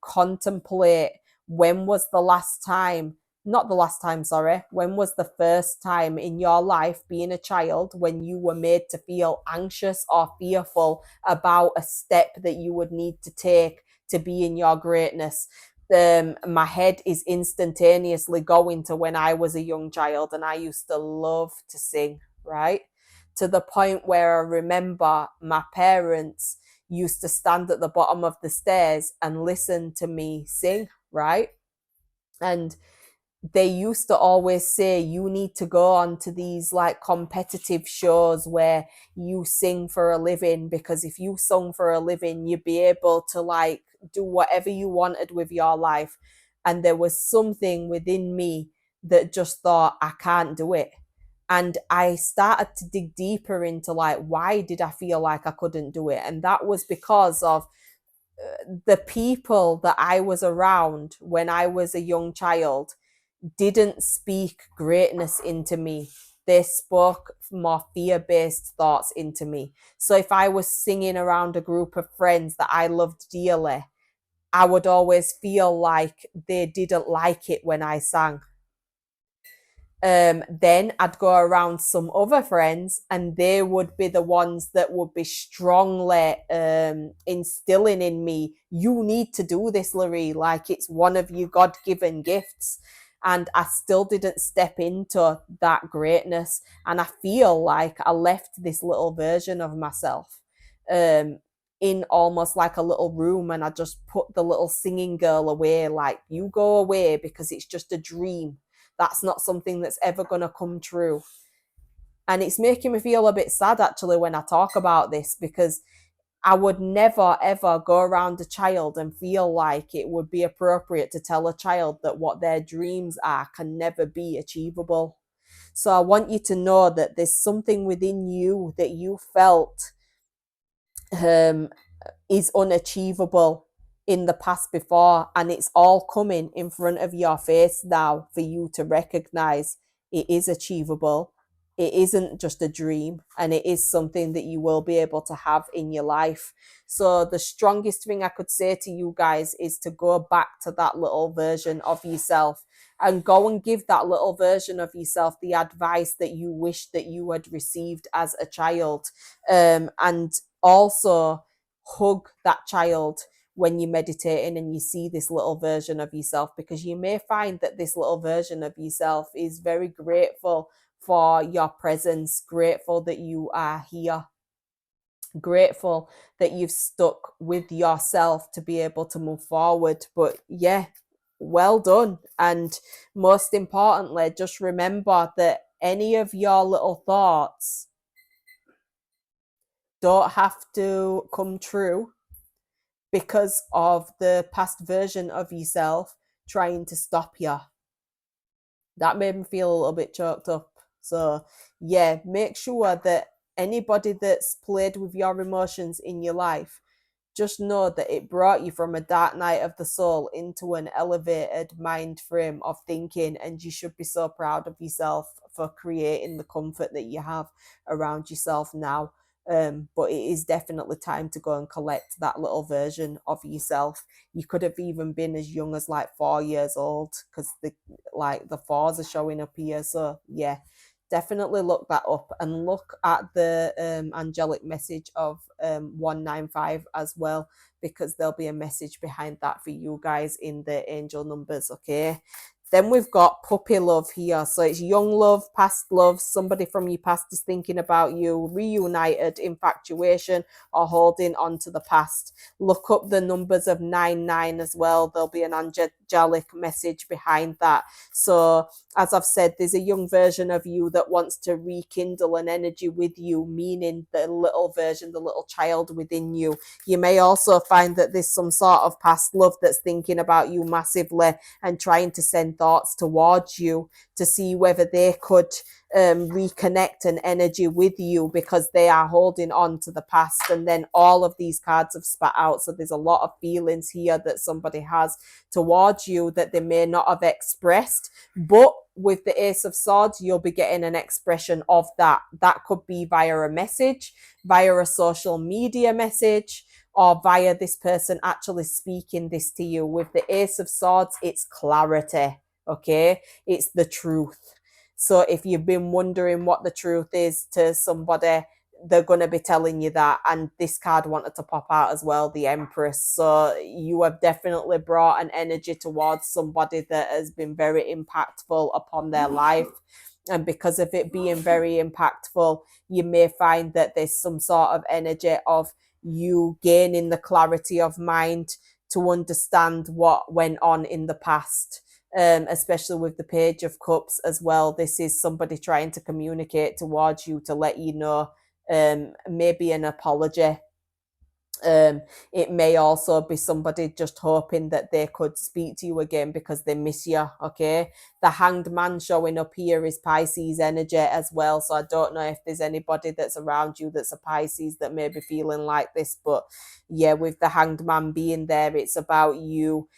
[SPEAKER 1] Contemplate, when was the last time, not the last time, sorry, when was the first time in your life being a child when you were made to feel anxious or fearful about a step that you would need to take to be in your greatness? My head is instantaneously going to when I was a young child and I used to love to sing, right? To the point where I remember my parents used to stand at the bottom of the stairs and listen to me sing, right? And they used to always say, you need to go on to these like competitive shows where you sing for a living, because if you sung for a living, you'd be able to like do whatever you wanted with your life. And there was something within me that just thought, I can't do it. And I started to dig deeper into like, why did I feel like I couldn't do it? And that was because of the people that I was around when I was a young child didn't speak greatness into me. They spoke more fear-based thoughts into me. So if I was singing around a group of friends that I loved dearly, I would always feel like they didn't like it when I sang. Then I'd go around some other friends, and they would be the ones that would be strongly instilling in me, you need to do this, Leriee, like it's one of your God-given gifts. And I still didn't step into that greatness. And I feel like I left this little version of myself in almost like a little room, and I just put the little singing girl away, like, you go away because it's just a dream. That's not something that's ever going to come true. And it's making me feel a bit sad actually when I talk about this, because I would never ever go around a child and feel like it would be appropriate to tell a child that what their dreams are can never be achievable. So I want you to know that there's something within you that you felt um, is unachievable in the past before, and it's all coming in front of your face now for you to recognize it is achievable. It isn't just a dream, and it is something that you will be able to have in your life. So the strongest thing I could say to you guys is to go back to that little version of yourself and go and give that little version of yourself the advice that you wish that you had received as a child. And also hug that child when you're meditating and you see this little version of yourself, because you may find that this little version of yourself is very grateful for your presence, grateful that you are here, grateful that you've stuck with yourself to be able to move forward. But yeah, well done. And most importantly, just remember that any of your little thoughts don't have to come true because of the past version of yourself trying to stop you. That made me feel a little bit choked up. So, yeah, make sure that anybody that's played with your emotions in your life, just know that it brought you from a dark night of the soul into an elevated mind frame of thinking, and you should be so proud of yourself for creating the comfort that you have around yourself now. But it is definitely time to go and collect that little version of yourself. You could have even been as young as like 4 years old, because the fours are showing up here. So yeah, definitely look that up, and look at the angelic message of 195 as well, because there'll be a message behind that for you guys in the angel numbers. Okay, then we've got puppy love here. So it's young love, past love, somebody from your past is thinking about you, reunited, infatuation, or holding on to the past. Look up the numbers of 99 as well. There'll be an angelic message behind that. So as I've said, there's a young version of you that wants to rekindle an energy with you, meaning the little version, the little child within you. You may also find that there's some sort of past love that's thinking about you massively and trying to send thoughts towards you to see whether they could reconnect an energy with you, because they are holding on to the past. And then all of these cards have spat out. So there's a lot of feelings here that somebody has towards you that they may not have expressed. But with the Ace of Swords, you'll be getting an expression of that. That could be via a message, via a social media message, or via this person actually speaking this to you. With the Ace of Swords, it's clarity, okay? It's the truth. So if you've been wondering what the truth is to somebody, they're going to be telling you that. And this card wanted to pop out as well, the Empress. So you have definitely brought an energy towards somebody that has been very impactful upon their life. And because of it being very impactful, you may find that there's some sort of energy of you gaining the clarity of mind to understand what went on in the past. Especially with the Page of Cups as well. This is somebody trying to communicate towards you to let you know maybe an apology. It may also be somebody just hoping that they could speak to you again because they miss you. Okay, the Hanged Man showing up here is Pisces energy as well. So I don't know if there's anybody that's around you that's a Pisces that may be feeling like this, but yeah, with the Hanged Man being there, it's about you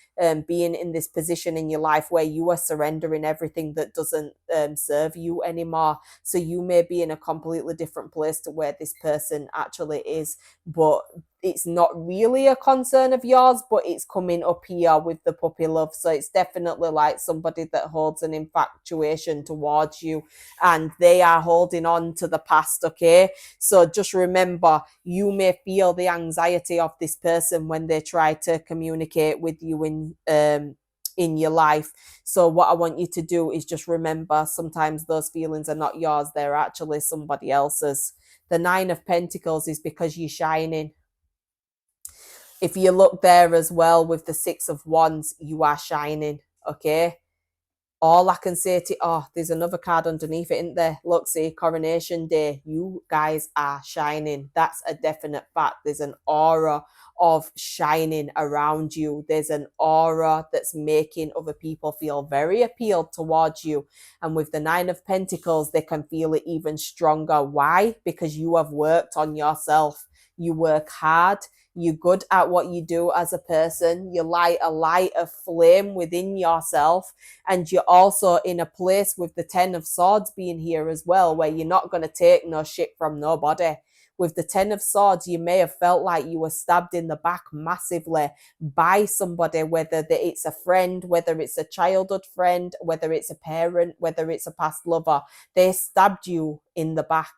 [SPEAKER 1] being in this position in your life where you are surrendering everything that doesn't serve you anymore. So you may be in a completely different place to where this person actually is, but it's not really a concern of yours, but it's coming up here with the puppy love. So it's definitely like somebody that holds an infatuation towards you, and they are holding on to the past. Okay, so just remember, you may feel the anxiety of this person when they try to communicate with you in your life. So what I want you to do is just remember, sometimes those feelings are not yours, they're actually somebody else's. The Nine of Pentacles is because you're shining. If you look there as well with the Six of Wands, you are shining. Okay, all I can say to you, oh, there's another card underneath it, isn't there? Look, see, Coronation Day. You guys are shining. That's a definite fact. There's an aura of shining around you. There's an aura that's making other people feel very appealed towards you. And with the Nine of Pentacles, they can feel it even stronger. Why? Because you have worked on yourself. You work hard. You're good at what you do as a person. You light a flame within yourself. And you're also in a place with the Ten of Swords being here as well, where you're not going to take no shit from nobody. With the Ten of Swords, you may have felt like you were stabbed in the back massively by somebody, whether it's a friend, whether it's a childhood friend, whether it's a parent, whether it's a past lover. They stabbed you in the back.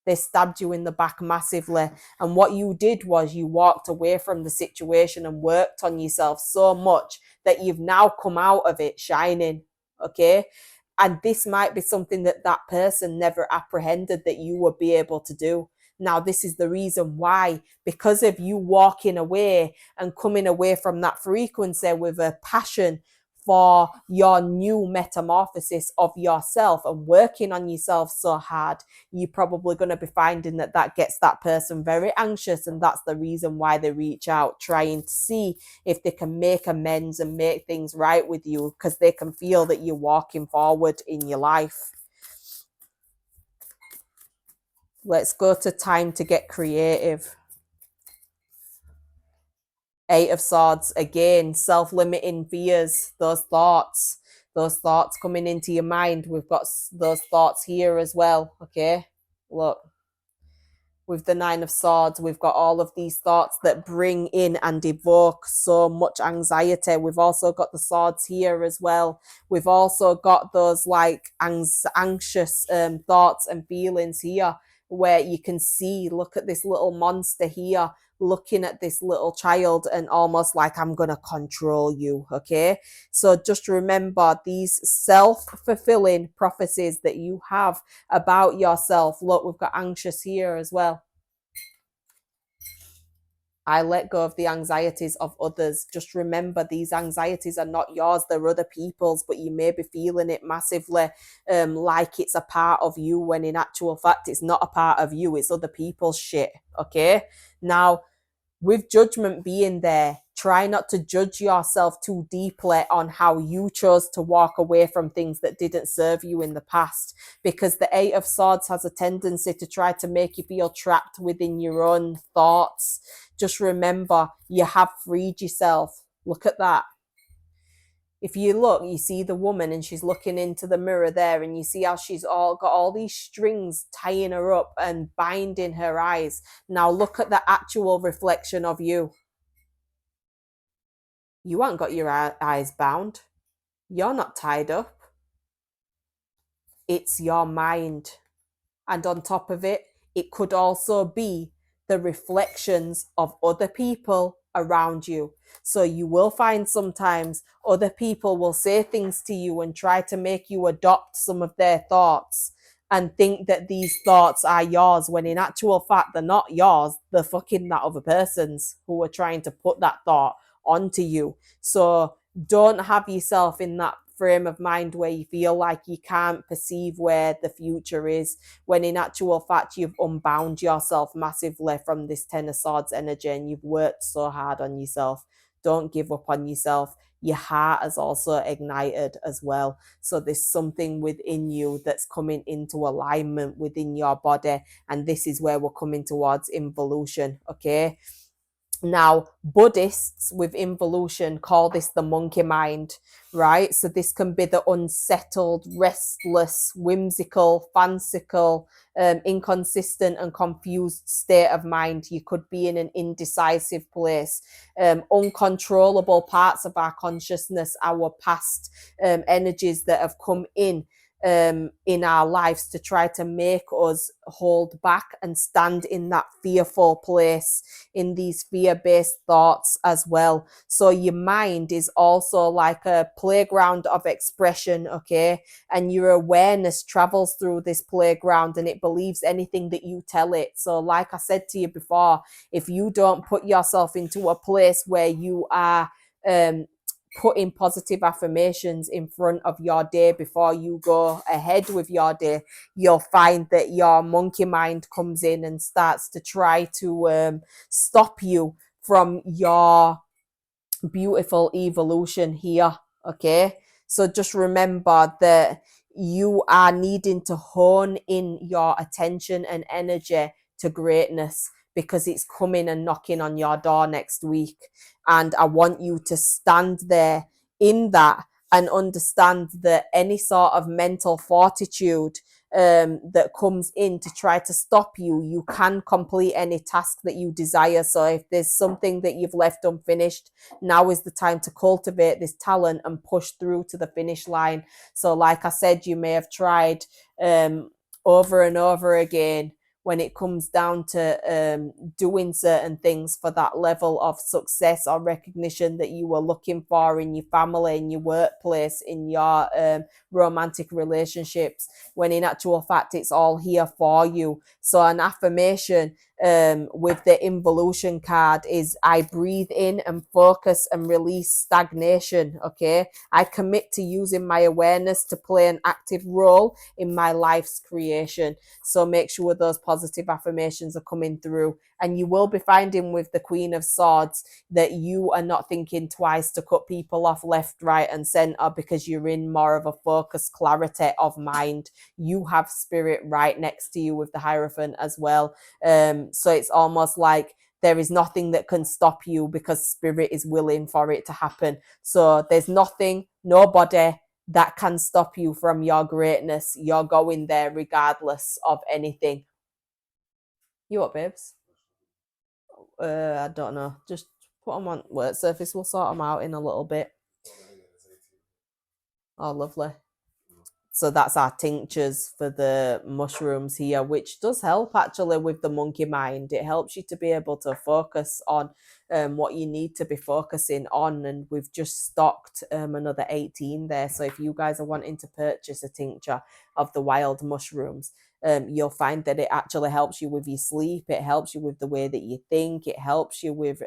[SPEAKER 1] They stabbed you in the back massively. And what you did was you walked away from the situation and worked on yourself so much that you've now come out of it shining. Okay. And this might be something that person never apprehended that you would be able to do. Now, this is the reason why, because of you walking away and coming away from that frequency with a passion for your new metamorphosis of yourself and working on yourself so hard, you're probably going to be finding that gets that person very anxious. And that's the reason why they reach out, trying to see if they can make amends and make things right with you, because they can feel that you're walking forward in your life. Let's go to time to get creative. Eight of Swords, again, self-limiting fears, those thoughts coming into your mind. We've got those thoughts here as well. Okay, look, with the Nine of Swords, we've got all of these thoughts that bring in and evoke so much anxiety. We've also got the swords here as well. We've also got those like anxious thoughts and feelings here, where you can see, look at this little monster here, looking at this little child and almost like, I'm going to control you. Okay, so just remember these self-fulfilling prophecies that you have about yourself. Look, we've got anxious here as well. I let go of the anxieties of others. Just remember, these anxieties are not yours, they're other people's, but you may be feeling it massively like it's a part of you, when in actual fact it's not a part of you, it's other people's shit. Okay, now with judgment being there, try not to judge yourself too deeply on how you chose to walk away from things that didn't serve you in the past, because the Eight of Swords has a tendency to try to make you feel trapped within your own thoughts. Just remember, you have freed yourself. Look at that. If you look, you see the woman and she's looking into the mirror there, and you see how she's all got all these strings tying her up and binding her eyes. Now look at the actual reflection of you. You haven't got your eyes bound. You're not tied up. It's your mind. And on top of it, it could also be the reflections of other people around you. So you will find sometimes other people will say things to you and try to make you adopt some of their thoughts and think that these thoughts are yours, when in actual fact they're not yours. They're fucking that other person's, who are trying to put that thought onto you. So don't have yourself in that frame of mind where you feel like you can't perceive where the future is, when in actual fact you've unbound yourself massively from this Ten of Swords energy and you've worked so hard on yourself. Don't give up on yourself. Your heart has also ignited as well. So there's something within you that's coming into alignment within your body, and this is where we're coming towards involution. Okay, Now, Buddhists with involution call this the monkey mind, right? So this can be the unsettled, restless, whimsical, fanciful, inconsistent and confused state of mind. You could be in an indecisive place, uncontrollable parts of our consciousness, our past energies that have come in our lives to try to make us hold back and stand in that fearful place, in these fear-based thoughts as well. So your mind is also like a playground of expression, okay? And your awareness travels through this playground and it believes anything that you tell it. So like I said to you before, if you don't put yourself into a place where you are putting positive affirmations in front of your day before you go ahead with your day, you'll find that your monkey mind comes in and starts to try to stop you from your beautiful evolution here. Okay, so just remember that you are needing to hone in your attention and energy to greatness, because it's coming and knocking on your door next week. And I want you to stand there in that and understand that any sort of mental fortitude that comes in to try to stop you, you can complete any task that you desire. So if there's something that you've left unfinished, now is the time to cultivate this talent and push through to the finish line. So like I said, you may have tried over and over again when it comes down to doing certain things for that level of success or recognition that you were looking for in your family, in your workplace, in your romantic relationships, when in actual fact it's all here for you. So an affirmation with the involution card is: I breathe in and focus and release stagnation. Okay, I commit to using my awareness to play an active role in my life's creation. So make sure those positive affirmations are coming through, and you will be finding with the Queen of Swords that you are not thinking twice to cut people off left, right and center, because you're in more of a focused clarity of mind. You have spirit right next to you with the Hierophant as well. So it's almost like there is nothing that can stop you because spirit is willing for it to happen. So there's nothing, nobody that can stop you from your greatness. You're going there regardless of anything. You what, babes? I don't know. Just put them on work surface. We'll sort them out in a little bit. Oh, lovely. So that's our tinctures for the mushrooms here, which does help actually with the monkey mind. It helps you to be able to focus on what you need to be focusing on. And we've just stocked another 18 there. So if you guys are wanting to purchase a tincture of the wild mushrooms, you'll find that it actually helps you with your sleep. It helps you with the way that you think. It helps you with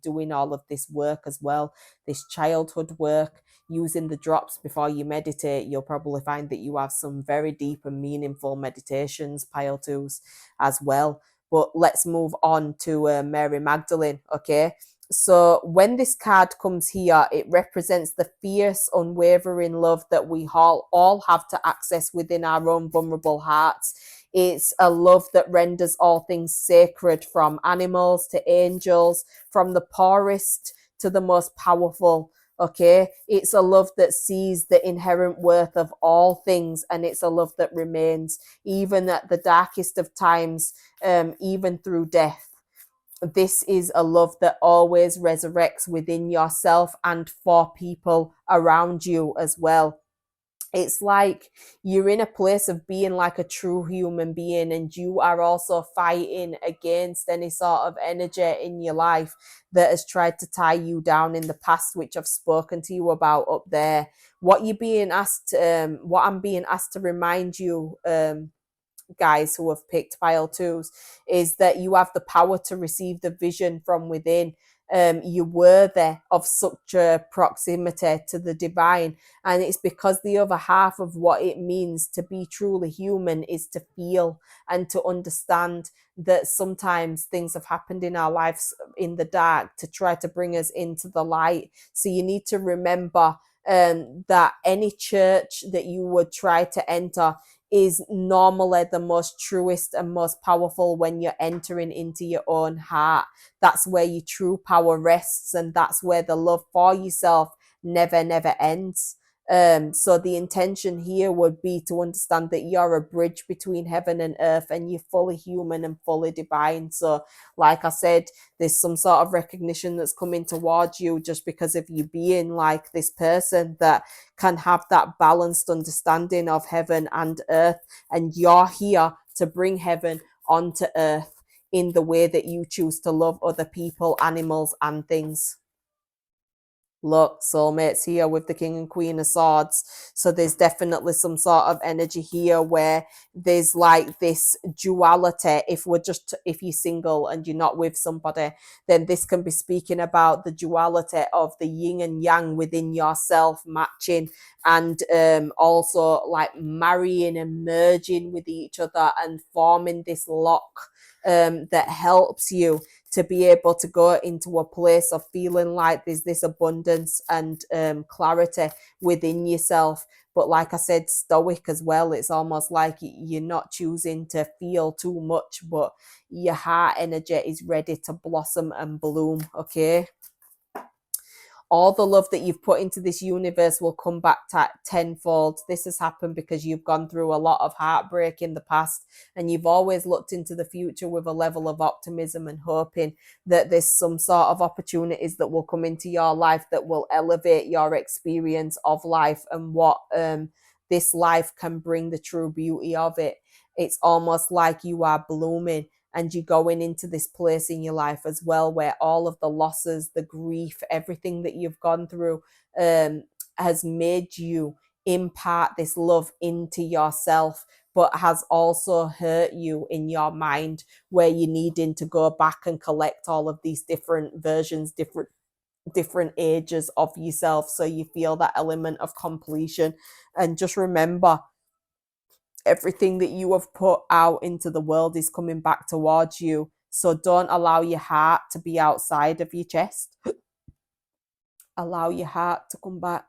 [SPEAKER 1] doing all of this work as well, this childhood work. Using the drops before you meditate, you'll probably find that you have some very deep and meaningful meditations, pile twos, as well. But let's move on to Mary Magdalene, okay? So when this card comes here, it represents the fierce, unwavering love that we all have to access within our own vulnerable hearts. It's a love that renders all things sacred, from animals to angels, from the poorest to the most powerful. Okay, it's a love that sees the inherent worth of all things, and it's a love that remains even at the darkest of times, even through death. This is a love that always resurrects within yourself and for people around you as well. It's like you're in a place of being like a true human being, and you are also fighting against any sort of energy in your life that has tried to tie you down in the past, which I've spoken to you about up there. What you're being asked, what I'm being asked to remind you, guys who have picked pile twos, is that you have the power to receive the vision from within. You're worthy of such a proximity to the divine, and it's because the other half of what it means to be truly human is to feel and to understand that sometimes things have happened in our lives in the dark to try to bring us into the light. So you need to remember that any church that you would try to enter is normally the most truest and most powerful when you're entering into your own heart. That's where your true power rests, and that's where the love for yourself never ends. So the intention here would be to understand that you're a bridge between heaven and earth, and you're fully human and fully divine. So like I said, there's some sort of recognition that's coming towards you just because of you being like this person that can have that balanced understanding of heaven and earth, and you're here to bring heaven onto earth in the way that you choose to love other people, animals, and things. Look, soulmates here with the King and Queen of Swords. So there's definitely some sort of energy here where there's like this duality. If you're single and you're not with somebody, then this can be speaking about the duality of the yin and yang within yourself matching, and also like marrying and merging with each other and forming this lock that helps you to be able to go into a place of feeling like there's this abundance and clarity within yourself. But like I said, stoic as well. It's almost like you're not choosing to feel too much, but your heart energy is ready to blossom and bloom. Okay. All the love that you've put into this universe will come back tenfold. This has happened because you've gone through a lot of heartbreak in the past, and you've always looked into the future with a level of optimism and hoping that there's some sort of opportunities that will come into your life that will elevate your experience of life and what this life can bring, the true beauty of it. It's almost like you are blooming, and you're going into this place in your life as well where all of the losses, the grief, everything that you've gone through has made you impart this love into yourself, but has also hurt you in your mind, where you're needing to go back and collect all of these different versions, different ages of yourself, so you feel that element of completion. And just remember, everything that you have put out into the world is coming back towards you. So don't allow your heart to be outside of your chest. Allow your heart to come back.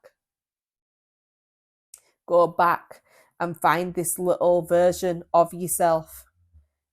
[SPEAKER 1] Go back and find this little version of yourself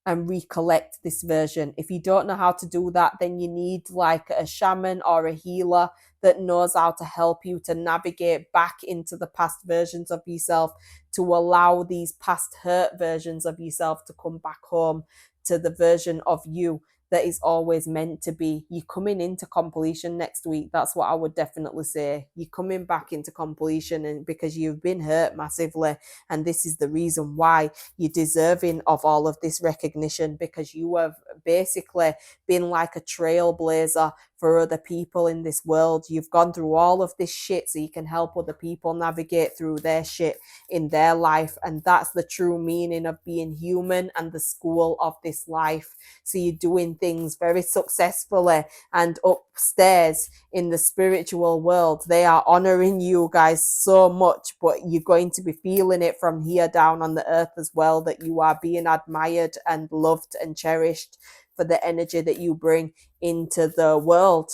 [SPEAKER 1] and recollect this version. If you don't know how to do that, then you need like a shaman or a healer that knows how to help you to navigate back into the past versions of yourself, to allow these past hurt versions of yourself to come back home to the version of you that is always meant to be. You're coming into completion next week. That's what I would definitely say. You're coming back into completion, and because you've been hurt massively, and this is the reason why you're deserving of all of this recognition, because you have basically been like a trailblazer for other people in this world. You've gone through all of this shit so you can help other people navigate through their shit in their life. And that's the true meaning of being human and the school of this life. So you're doing things very successfully, and upstairs in the spiritual world, they are honoring you guys so much, but you're going to be feeling it from here down on the earth as well, that you are being admired and loved and cherished for the energy that you bring into the world.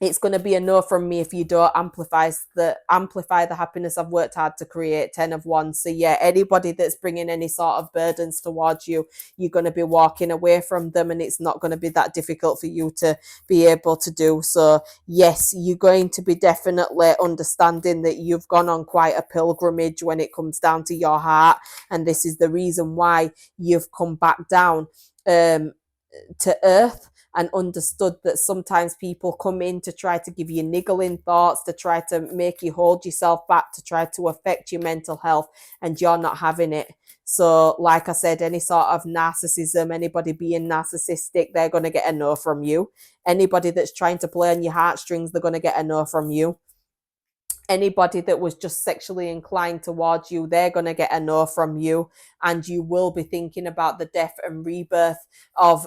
[SPEAKER 1] It's going to be a no from me if you don't amplify the happiness I've worked hard to create. 10 of Wands. So yeah, anybody that's bringing any sort of burdens towards you, you're going to be walking away from them, and it's not going to be that difficult for you to be able to do. So yes, you're going to be definitely understanding that you've gone on quite a pilgrimage when it comes down to your heart, and this is the reason why you've come back down to earth, and understood that sometimes people come in to try to give you niggling thoughts, to try to make you hold yourself back, to try to affect your mental health, and you're not having it. So like I said, any sort of narcissism, anybody being narcissistic, they're going to get a no from you. Anybody that's trying to play on your heartstrings, they're going to get a no from you. Anybody that was just sexually inclined towards you, they're going to get a no from you. And you will be thinking about the death and rebirth of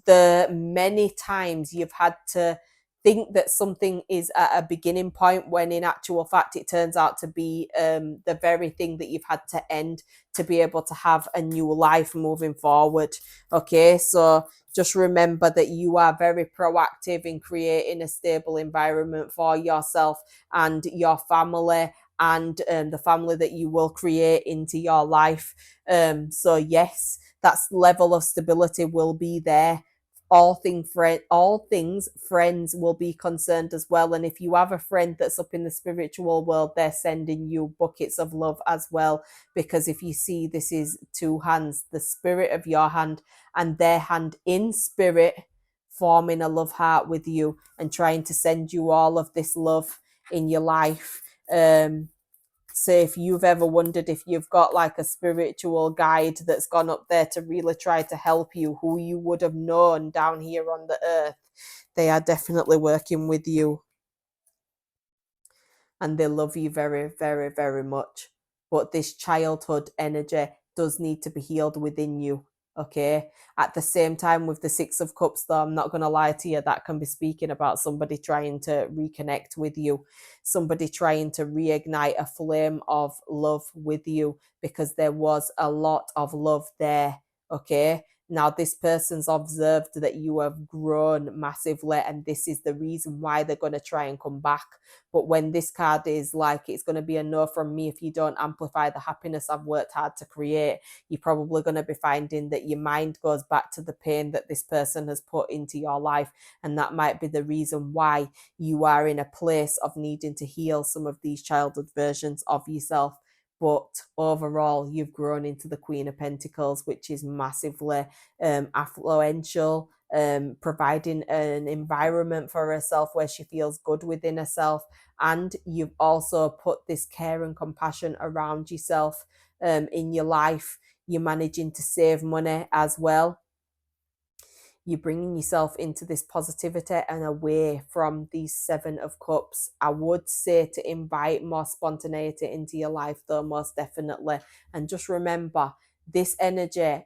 [SPEAKER 1] the many times you've had to think that something is at a beginning point, when in actual fact it turns out to be the very thing that you've had to end to be able to have a new life moving forward. Okay, so just remember that you are very proactive in creating a stable environment for yourself and your family and the family that you will create into your life. So yes, that level of stability will be there. All things friends will be concerned as well. And if you have a friend that's up in the spiritual world, they're sending you buckets of love as well. Because if you see, this is two hands, the spirit of your hand and their hand in spirit, forming a love heart with you and trying to send you all of this love in your life. So if you've ever wondered if you've got like a spiritual guide that's gone up there to really try to help you, who you would have known down here on the earth, they are definitely working with you. And they love you very, very, very much. But this childhood energy does need to be healed within you. Okay. At the same time, with the Six of Cups, though, I'm not going to lie to you, that can be speaking about somebody trying to reconnect with you, somebody trying to reignite a flame of love with you, because there was a lot of love there. Okay. Now, this person's observed that you have grown massively, and this is the reason why they're going to try and come back. But when this card is like, it's going to be a no from me if you don't amplify the happiness I've worked hard to create, you're probably going to be finding that your mind goes back to the pain that this person has put into your life. And that might be the reason why you are in a place of needing to heal some of these childhood versions of yourself. But overall, you've grown into the Queen of Pentacles, which is massively affluential, providing an environment for herself where she feels good within herself. And you've also put this care and compassion around yourself in your life. You're managing to save money as well. You're bringing yourself into this positivity and away from these Seven of Cups. I would say to invite more spontaneity into your life, though, most definitely. And just remember, this energy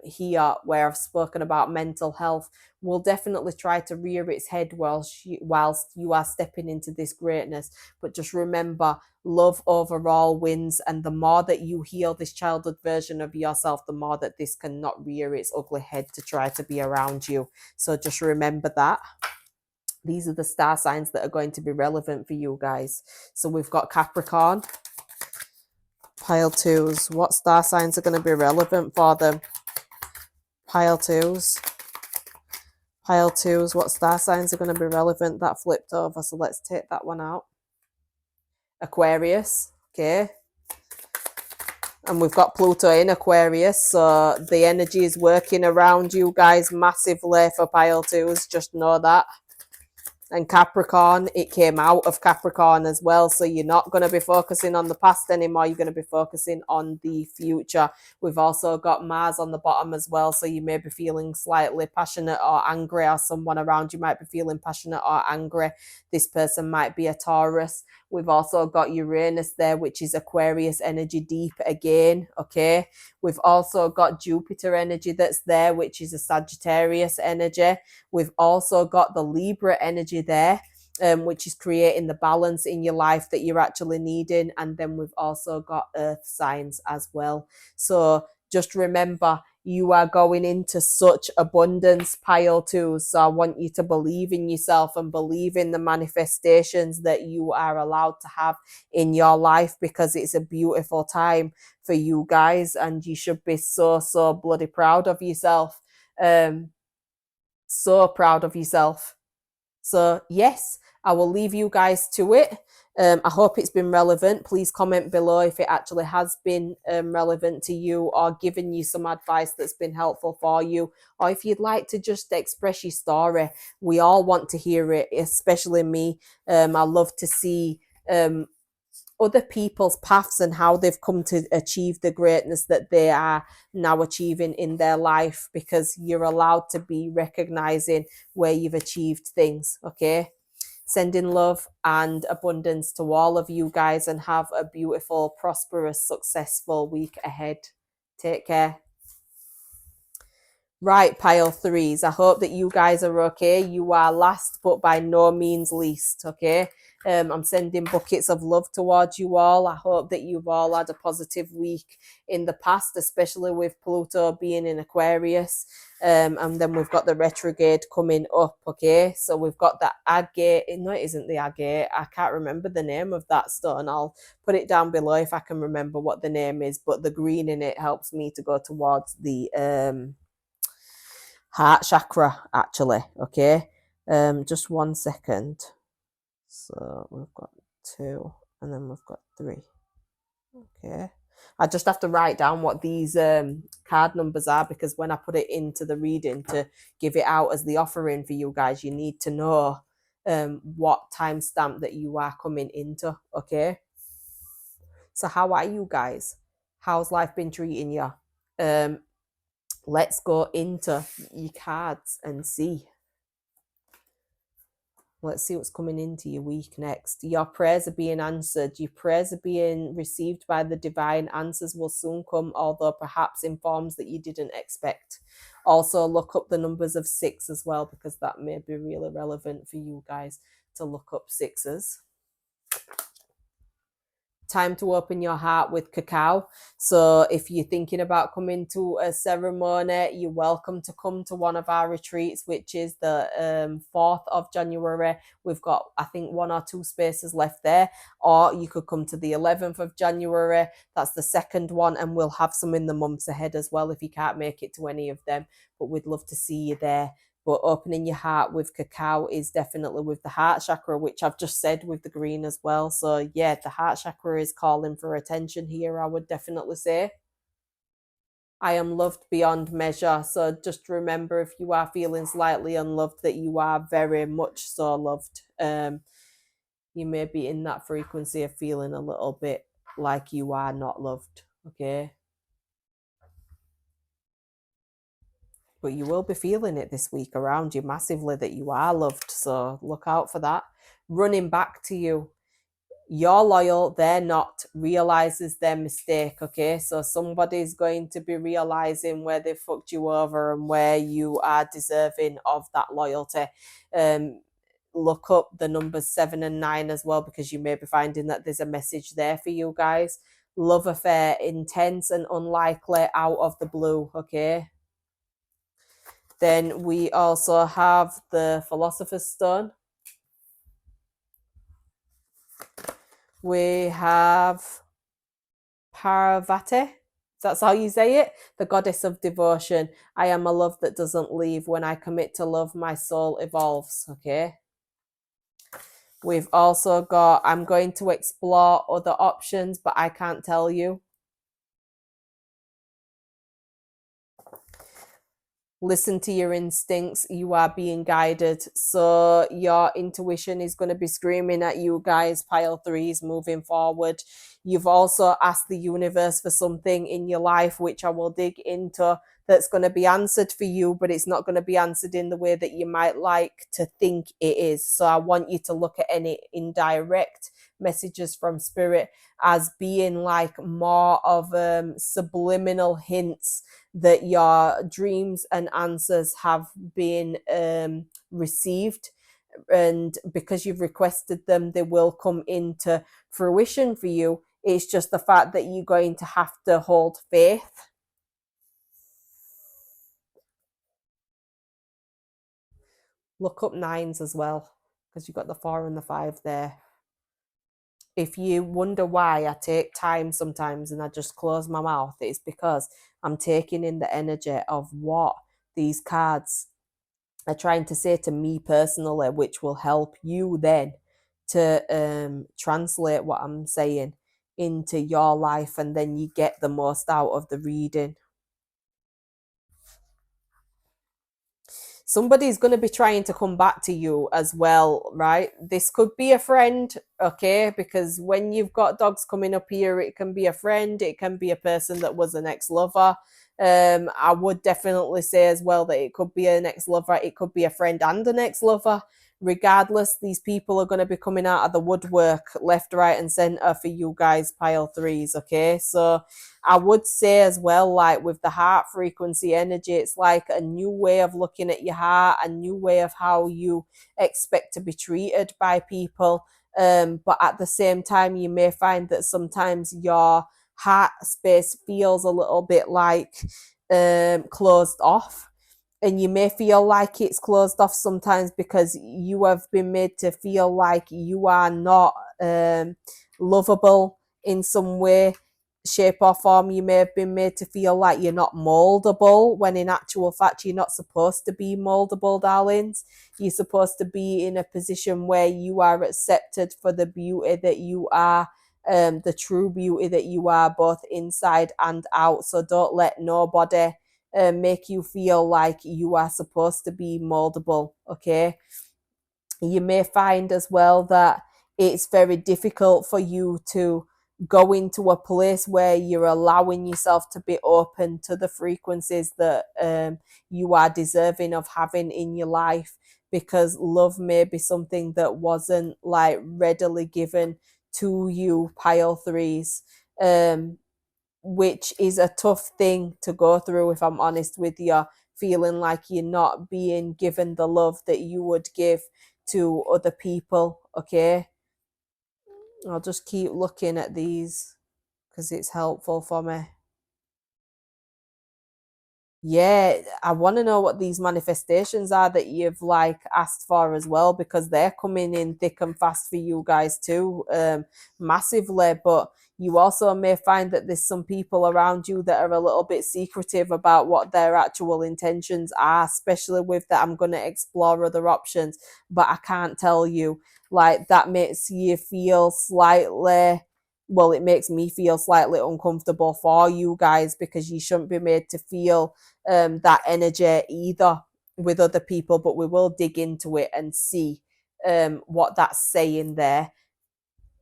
[SPEAKER 1] here, where I've spoken about mental health, will definitely try to rear its head whilst you are stepping into this greatness. But just remember, love overall wins, and the more that you heal this childhood version of yourself, the more that this cannot rear its ugly head to try to be around you. So just remember that. These are the star signs that are going to be relevant for you guys. So we've got Capricorn, pile twos. What star signs are going to be relevant for them? Pile twos. Pile twos. What star signs are going to be relevant? That flipped over, so let's take that one out. Aquarius. Okay. And we've got Pluto in Aquarius, so the energy is working around you guys massively for pile twos. Just know that. And Capricorn, it came out of Capricorn as well. So you're not going to be focusing on the past anymore. You're going to be focusing on the future. We've also got Mars on the bottom as well. So you may be feeling slightly passionate or angry, or someone around you might be feeling passionate or angry. This person might be a Taurus. We've also got Uranus there, which is Aquarius energy deep again. Okay. We've also got Jupiter energy that's there, which is a Sagittarius energy. We've also got the Libra energy there, which is creating the balance in your life that you're actually needing. And then we've also got earth signs as well. So just remember, you are going into such abundance, pile two. So I want you to believe in yourself and believe in the manifestations that you are allowed to have in your life, because it's a beautiful time for you guys, and you should be so, so bloody proud of yourself. So proud of yourself. So yes, I will leave you guys to it. I hope it's been relevant. Please comment below if it actually has been relevant to you, or given you some advice that's been helpful for you, or if you'd like to just express your story. We all want to hear it, especially me. I love to see other people's paths and how they've come to achieve the greatness that they are now achieving in their life, because you're allowed to be recognizing where you've achieved things. Okay. Sending love and abundance to all of you guys, and have a beautiful, prosperous, successful week ahead. Take care. Right, pile threes. I hope that you guys are okay. You are last, but by no means least, okay? I'm sending buckets of love towards you all. I hope that you've all had a positive week in the past, especially with Pluto being in Aquarius. And then we've got the retrograde coming up, okay? So we've got the agate. No, it isn't the agate. I can't remember the name of that stone. I'll put it down below if I can remember what the name is. But the green in it helps me to go towards the heart chakra, actually. Okay, just 1 second. So we've got 2 and then we've got 3. Okay, I just have to write down what these card numbers are, because when I put it into the reading to give it out as the offering for you guys, you need to know what timestamp that you are coming into. Okay, so how are you guys? How's life been treating you? Let's go into your cards and see. Let's see what's coming into your week next. Your prayers are being answered. Your prayers are being received by the divine. Answers will soon come, although perhaps in forms that you didn't expect. Also, look up the numbers of 6 as well, because that may be really relevant for you guys to look up 6s. Time to open your heart with cacao. So if you're thinking about coming to a ceremony, you're welcome to come to one of our retreats, which is the 4th of January. We've got, I think, 1 or 2 spaces left there. Or you could come to the 11th of January. That's the second one. And we'll have some in the months ahead as well if you can't make it to any of them. But we'd love to see you there. But opening your heart with cacao is definitely with the heart chakra, which I've just said with the green as well. So yeah, the heart chakra is calling for attention here, I would definitely say. I am loved beyond measure. So just remember, if you are feeling slightly unloved, that you are very much so loved. You may be in that frequency of feeling a little bit like you are not loved, okay? But you will be feeling it this week around you massively, that you are loved. So look out for that. Running back to you. You're loyal, they're not, realizes their mistake, okay? So somebody's going to be realizing where they fucked you over and where you are deserving of that loyalty. Look up the numbers 7 and 9 as well, because you may be finding that there's a message there for you guys. Love affair, intense and unlikely, out of the blue, okay? Then we also have the Philosopher's Stone. We have Parvati. That's how you say it. The goddess of devotion. I am a love that doesn't leave. When I commit to love, my soul evolves. Okay. We've also got, I'm going to explore other options, but I can't tell you. Listen to your instincts. You are being guided. So your intuition is going to be screaming at you guys, pile threes, moving forward. You've also asked the universe for something in your life, which I will dig into, that's going to be answered for you, but it's not going to be answered in the way that you might like to think it is. So I want you to look at any indirect messages from spirit as being like more of subliminal hints that your dreams and answers have been received, and because you've requested them, they will come into fruition for you. It's just the fact that you're going to have to hold faith. Look up 9s as well, because you've got the 4 and the 5 there. If you wonder why I take time sometimes and I just close my mouth, it's because I'm taking in the energy of what these cards are trying to say to me personally, which will help you then to translate what I'm saying into your life, and then you get the most out of the reading. Somebody's going to be trying to come back to you as well, right? This could be a friend, okay? Because when you've got dogs coming up here, it can be a friend, it can be a person that was an ex-lover. I would definitely say as well that it could be an ex-lover, it could be a friend and an ex-lover, regardless, these people are going to be coming out of the woodwork left, right, and center for you guys, pile threes. Okay, so I would say as well, like with the heart frequency energy, it's like a new way of looking at your heart, a new way of how you expect to be treated by people. But at the same time, you may find that sometimes your heart space feels a little bit like closed off, and you may feel like it's closed off sometimes because you have been made to feel like you are not lovable in some way, shape, or form. You may have been made to feel like you're not moldable, when in actual fact you're not supposed to be moldable, darlings. You're supposed to be in a position where you are accepted for the beauty that you are, the true beauty that you are, both inside and out. So don't let nobody make you feel like you are supposed to be moldable. Okay, you may find as well that it's very difficult for you to go into a place where you're allowing yourself to be open to the frequencies that you are deserving of having in your life, because love may be something that wasn't like readily given to you, pile threes, which is a tough thing to go through, if I'm honest with you, feeling like you're not being given the love that you would give to other people. Okay, I'll just keep looking at these because it's helpful for me. Yeah, I want to know what these manifestations are that you've like asked for as well, because they're coming in thick and fast for you guys too, massively. But you also may find that there's some people around you that are a little bit secretive about what their actual intentions are, especially with that I'm going to explore other options, but I can't tell you. Like, that makes you feel slightly, well, it makes me feel slightly uncomfortable for you guys, because you shouldn't be made to feel that energy either with other people. But we will dig into it and see what that's saying there.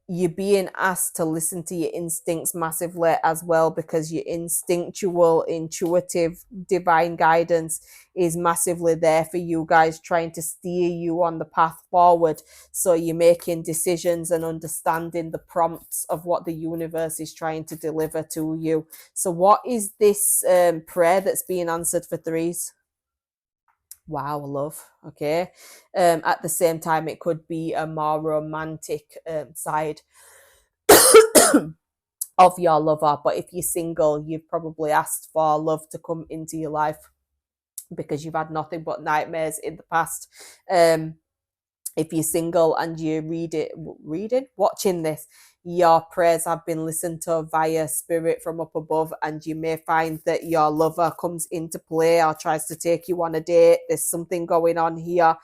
[SPEAKER 1] You're being asked to listen to your instincts massively as well, because your instinctual, intuitive, divine guidance is massively there for you guys, trying to steer you on the path forward. So you're making decisions and understanding the prompts of what the universe is trying to deliver to you. So what is this prayer that's being answered for threes? Wow, love. Okay. At the same time, it could be a more romantic side of your lover. But if you're single, you've probably asked for love to come into your life because you've had nothing but nightmares in the past. If you're single and you watching this, your prayers have been listened to via spirit from up above, and you may find that your lover comes into play or tries to take you on a date. There's something going on here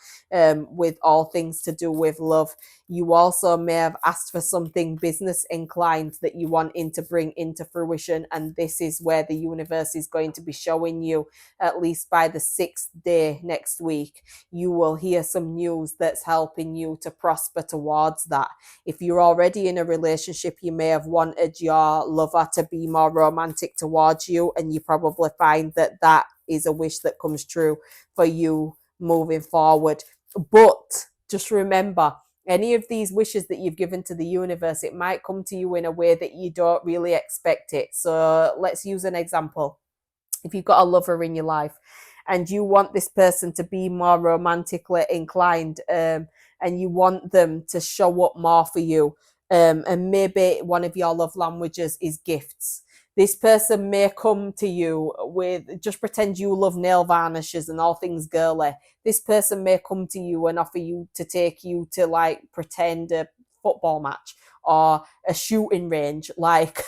[SPEAKER 1] with all things to do with love. You also may have asked for something business inclined that you want to bring into fruition, and this is where the universe is going to be showing you, at least by the 6th day next week, you will hear some news that's helping you to prosper towards that. If you're already in a relationship, you may have wanted your lover to be more romantic towards you, and you probably find that that is a wish that comes true for you moving forward. But just remember, any of these wishes that you've given to the universe, it might come to you in a way that you don't really expect it. So let's use an example. If you've got a lover in your life and you want this person to be more romantically inclined, and you want them to show up more for you, and maybe one of your love languages is gifts. This person may come to you with, just pretend you love nail varnishes and all things girly. This person may come to you and offer you to take you to like pretend a football match or a shooting range, like,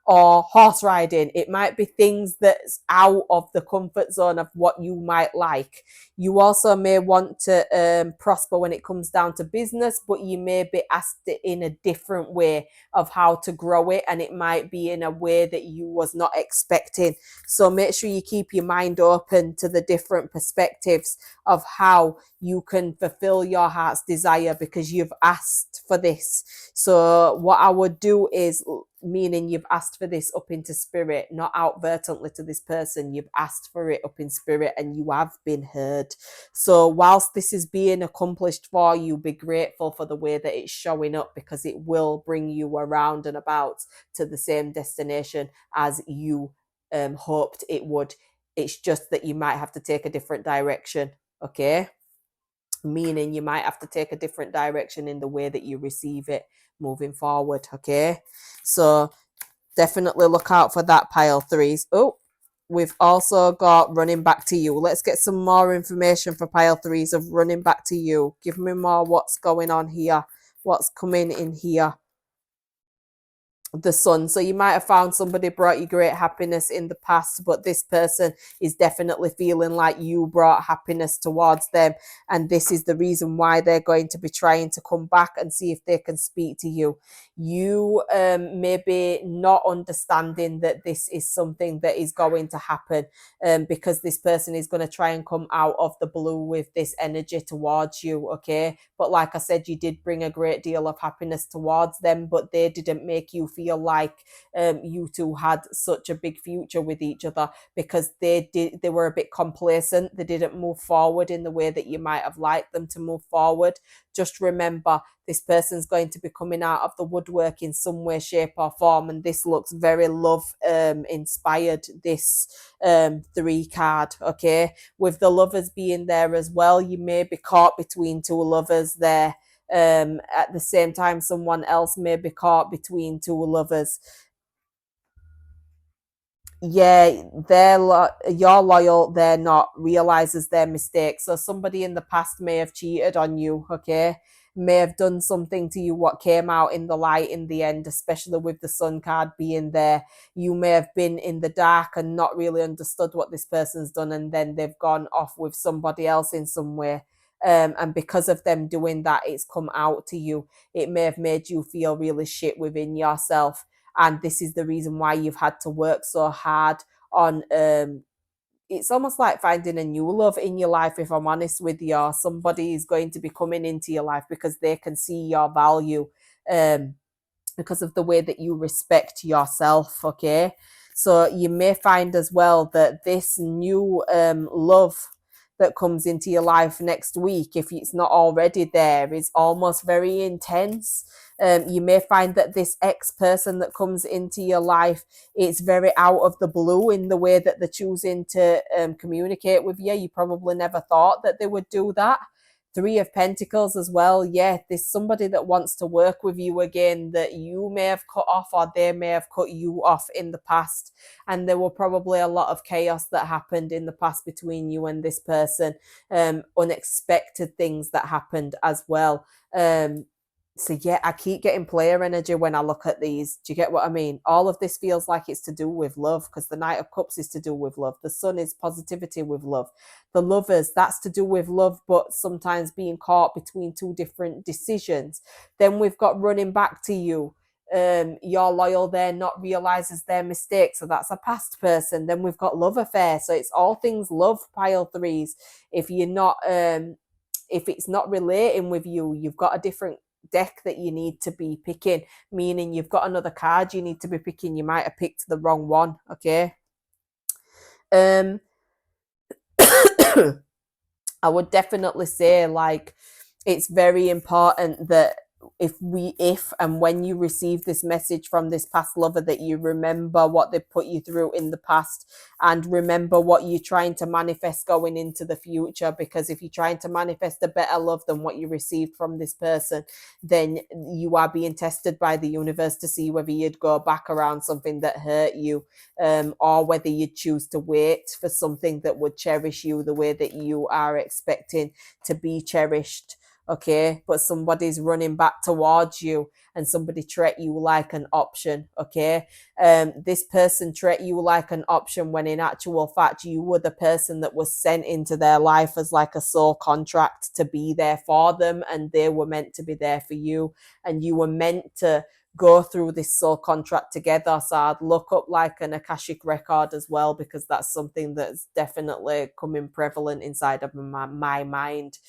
[SPEAKER 1] or horse riding. It might be things that's out of the comfort zone of what you might like. You also may want to prosper when it comes down to business, but you may be asked in a different way of how to grow it, and it might be in a way that you was not expecting. So make sure you keep your mind open to the different perspectives of how you can fulfill your heart's desire, because you've asked for this. So what I would do is meaning you've asked for this up into spirit, not outvertently to this person. You've asked for it up in spirit and you have been heard. So whilst this is being accomplished for you, be grateful for the way that it's showing up, because it will bring you around and about to the same destination as you hoped it would. It's just that you might have to take a different direction, okay? Meaning you might have to take a different direction in the way that you receive it moving forward, okay? So definitely look out for that, pile threes. Oh, we've also got running back to you. Let's get some more information for pile threes of running back to you. Give me more what's going on here, what's coming in here. The sun. So you might have found somebody brought you great happiness in the past, but this person is definitely feeling like you brought happiness towards them, and this is the reason why they're going to be trying to come back and see if they can speak to you. You maybe not understanding that this is something that is going to happen, because this person is going to try and come out of the blue with this energy towards you, okay? But like I said, you did bring a great deal of happiness towards them, but they didn't make you feel like you two had such a big future with each other, because they were a bit complacent. They didn't move forward in the way that you might have liked them to move forward. Just remember, this person's going to be coming out of the woodwork in some way, shape or form, and this looks very love inspired, this 3 card, okay? With the lovers being there as well, you may be caught between 2 lovers there. At the same time, someone else may be caught between 2 lovers. Yeah, you're loyal, they're not, realizes their mistake. So somebody in the past may have cheated on you, okay? May have done something to you what came out in the light in the end, especially with the sun card being there. You may have been in the dark and not really understood what this person's done, and then they've gone off with somebody else in some way. And because of them doing that, it's come out to you. It may have made you feel really shit within yourself, and this is the reason why you've had to work so hard on it's almost like finding a new love in your life. If I'm honest with you, somebody is going to be coming into your life because they can see your value, because of the way that you respect yourself, okay? So you may find as well that this new love that comes into your life next week, if it's not already there, is almost very intense. You may find that this ex person that comes into your life, it's very out of the blue in the way that they're choosing to communicate with you. You probably never thought that they would do that. 3 of Pentacles as well. Yeah, there's somebody that wants to work with you again that you may have cut off, or they may have cut you off in the past. And there were probably a lot of chaos that happened in the past between you and this person. Unexpected things that happened as well. So yeah, I keep getting player energy when I look at these. Do you get what I mean? All of this feels like it's to do with love, because the Knight of Cups is to do with love. The Sun is positivity with love. The Lovers, that's to do with love, but sometimes being caught between 2 different decisions. Then we've got running back to you. You're loyal there, not realizes their mistake. So that's a past person. Then we've got love affair. So it's all things love, pile threes. If you're not, if it's not relating with you, you've got a different deck that you need to be picking, meaning you've got another card you need to be picking. You might have picked the wrong one, okay? I would definitely say, like, it's very important that if and when you receive this message from this past lover, that you remember what they put you through in the past, and remember what you're trying to manifest going into the future. Because if you're trying to manifest a better love than what you received from this person, then you are being tested by the universe to see whether you'd go back around something that hurt you, or whether you'd choose to wait for something that would cherish you the way that you are expecting to be cherished. Okay, but somebody's running back towards you, and somebody treat you like an option. Okay, this person treat you like an option when in actual fact you were the person that was sent into their life as like a soul contract to be there for them, and they were meant to be there for you, and you were meant to go through this soul contract together. So I'd look up like an Akashic record as well, because that's something that's definitely coming prevalent inside of my mind.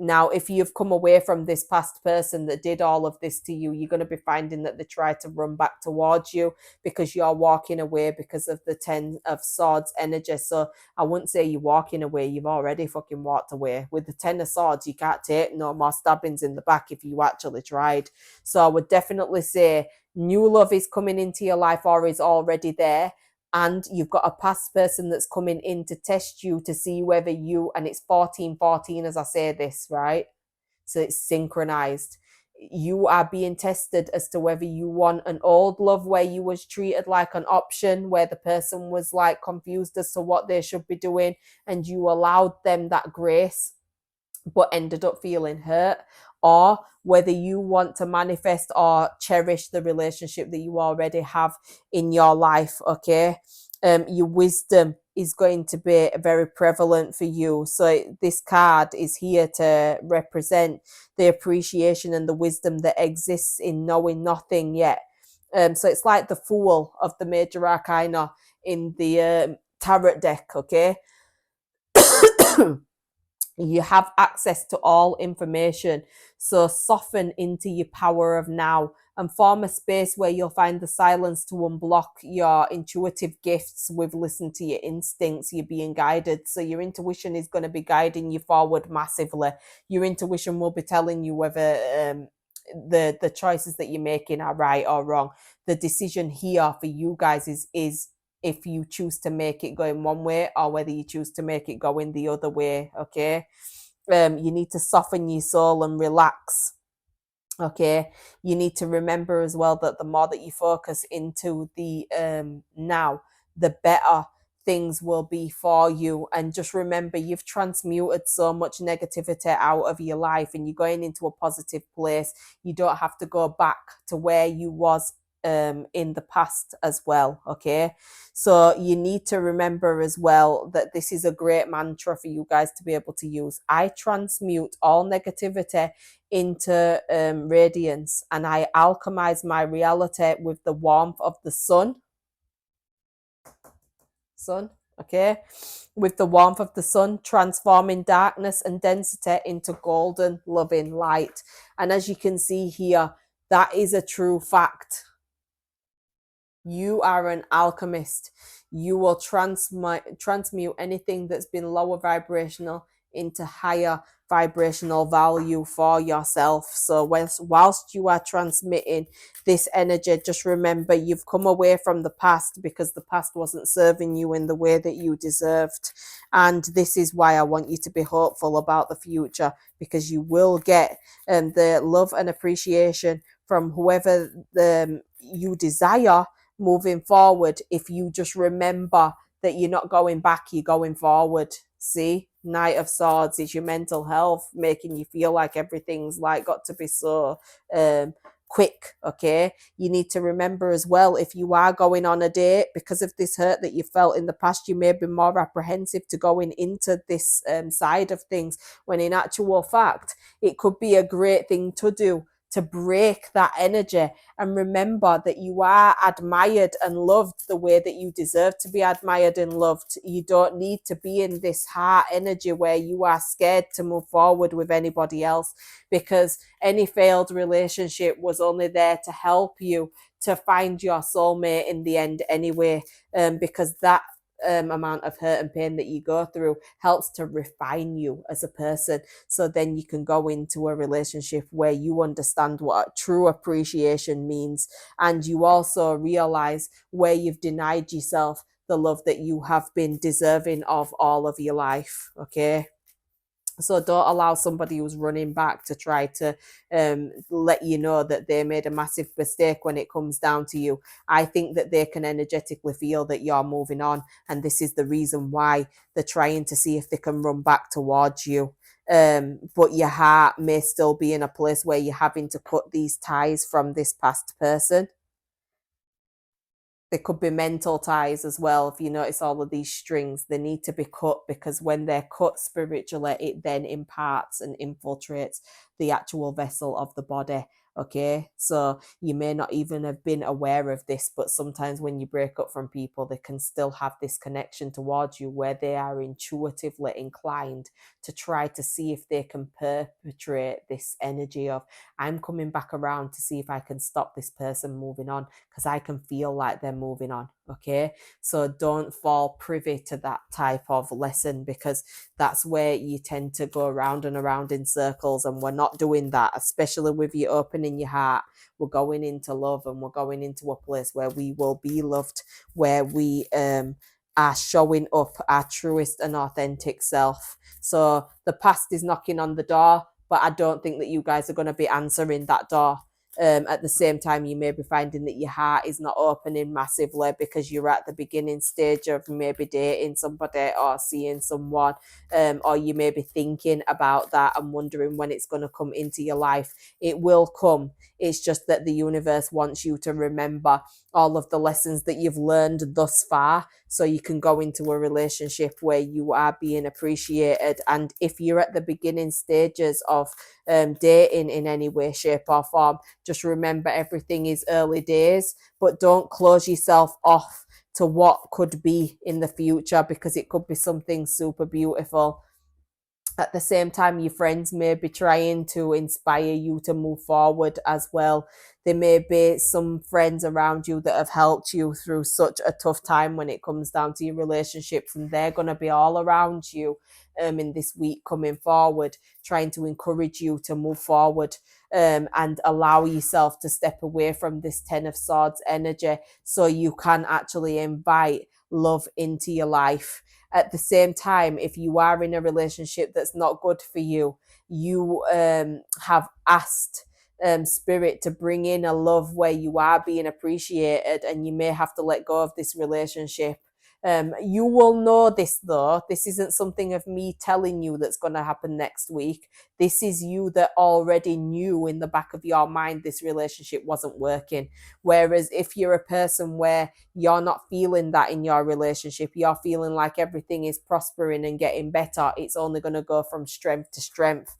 [SPEAKER 1] Now, if you've come away from this past person that did all of this to you, you're going to be finding that they try to run back towards you because you're walking away because of the 10 of Swords energy. So I wouldn't say you're walking away. You've already fucking walked away. With the 10 of Swords, you can't take no more stabbings in the back if you actually tried. So I would definitely say new love is coming into your life or is already there. And you've got a past person that's coming in to test you to see whether you, and it's 1414 as I say this, right? So it's synchronized. You are being tested as to whether you want an old love where you was treated like an option, where the person was like confused as to what they should be doing, and you allowed them that grace but ended up feeling hurt, or whether you want to manifest or cherish the relationship that you already have in your life. Okay, your wisdom is going to be very prevalent for you. So this card is here to represent the appreciation and the wisdom that exists in knowing nothing yet. So it's like the Fool of the major arcana in the tarot deck. Okay. You have access to all information. So soften into your power of now and form a space where you'll find the silence to unblock your intuitive gifts with listen to your instincts. You're being guided. So your intuition is going to be guiding you forward massively. Your intuition will be telling you whether the choices that you're making are right or wrong. The decision here for you guys is if you choose to make it go in one way or whether you choose to make it go in the other way. Okay. You need to soften your soul and relax. Okay. You need to remember as well that the more that you focus into the now, the better things will be for you. And just remember, you've transmuted so much negativity out of your life and you're going into a positive place. You don't have to go back to where you was in the past as well. Okay, so you need to remember as well that this is a great mantra for you guys to be able to use. I transmute all negativity into radiance, and I alchemize my reality with the warmth of the sun. Okay, with the warmth of the sun, transforming darkness and density into golden loving light. And as you can see here, that is a true fact. You are an alchemist. You will transmute anything that's been lower vibrational into higher vibrational value for yourself. So whilst you are transmitting this energy, just remember you've come away from the past because the past wasn't serving you in the way that you deserved. And this is why I want you to be hopeful about the future, because you will get the love and appreciation from whoever you desire moving forward. If you just remember that you're not going back, you're going forward. See, Knight of Swords is your mental health, making you feel like everything's like got to be so quick. Okay, you need to remember as well, if you are going on a date, because of this hurt that you felt in the past, you may be more apprehensive to going into this side of things, when in actual fact it could be a great thing to do, to break that energy and remember that you are admired and loved the way that you deserve to be admired and loved. You don't need to be in this heart energy where you are scared to move forward with anybody else, because any failed relationship was only there to help you to find your soulmate in the end anyway, because that amount of hurt and pain that you go through helps to refine you as a person. So then you can go into a relationship where you understand what true appreciation means, and you also realize where you've denied yourself the love that you have been deserving of all of your life. Okay, so don't allow somebody who's running back to try to let you know that they made a massive mistake when it comes down to you. I think that they can energetically feel that you're moving on, and this is the reason why they're trying to see if they can run back towards you. But your heart may still be in a place where you're having to cut these ties from this past person. There could be mental ties as well. If you notice all of these strings, they need to be cut, because when they're cut spiritually, it then imparts and infiltrates the actual vessel of the body. Okay, so you may not even have been aware of this, but sometimes when you break up from people, they can still have this connection towards you where they are intuitively inclined to try to see if they can perpetrate this energy of, I'm coming back around to see if I can stop this person moving on, because I can feel like they're moving on. Okay, so don't fall privy to that type of lesson, because that's where you tend to go around and around in circles, and we're not doing that, especially with you opening your heart. We're going into love, and we're going into a place where we will be loved, where we are showing up our truest and authentic self. So the past is knocking on the door, but I don't think that you guys are going to be answering that door. At the same time, you may be finding that your heart is not opening massively because you're at the beginning stage of maybe dating somebody or seeing someone, or you may be thinking about that and wondering when it's going to come into your life. It will come. It's just that the universe wants you to remember all of the lessons that you've learned thus far, so you can go into a relationship where you are being appreciated. And if you're at the beginning stages of dating in any way, shape or form, just remember everything is early days, but don't close yourself off to what could be in the future, because it could be something super beautiful. At the same time, your friends may be trying to inspire you to move forward as well. There may be some friends around you that have helped you through such a tough time when it comes down to your relationships, and they're going to be all around you in this week coming forward, trying to encourage you to move forward, and allow yourself to step away from this Ten of Swords energy, so you can actually invite love into your life. At the same time, if you are in a relationship that's not good for you, you have asked spirit to bring in a love where you are being appreciated, and you may have to let go of this relationship. You will know this though. This isn't something of me telling you that's going to happen next week. This is you that already knew in the back of your mind this relationship wasn't working. Whereas if you're a person where you're not feeling that in your relationship, you're feeling like everything is prospering and getting better, it's only going to go from strength to strength.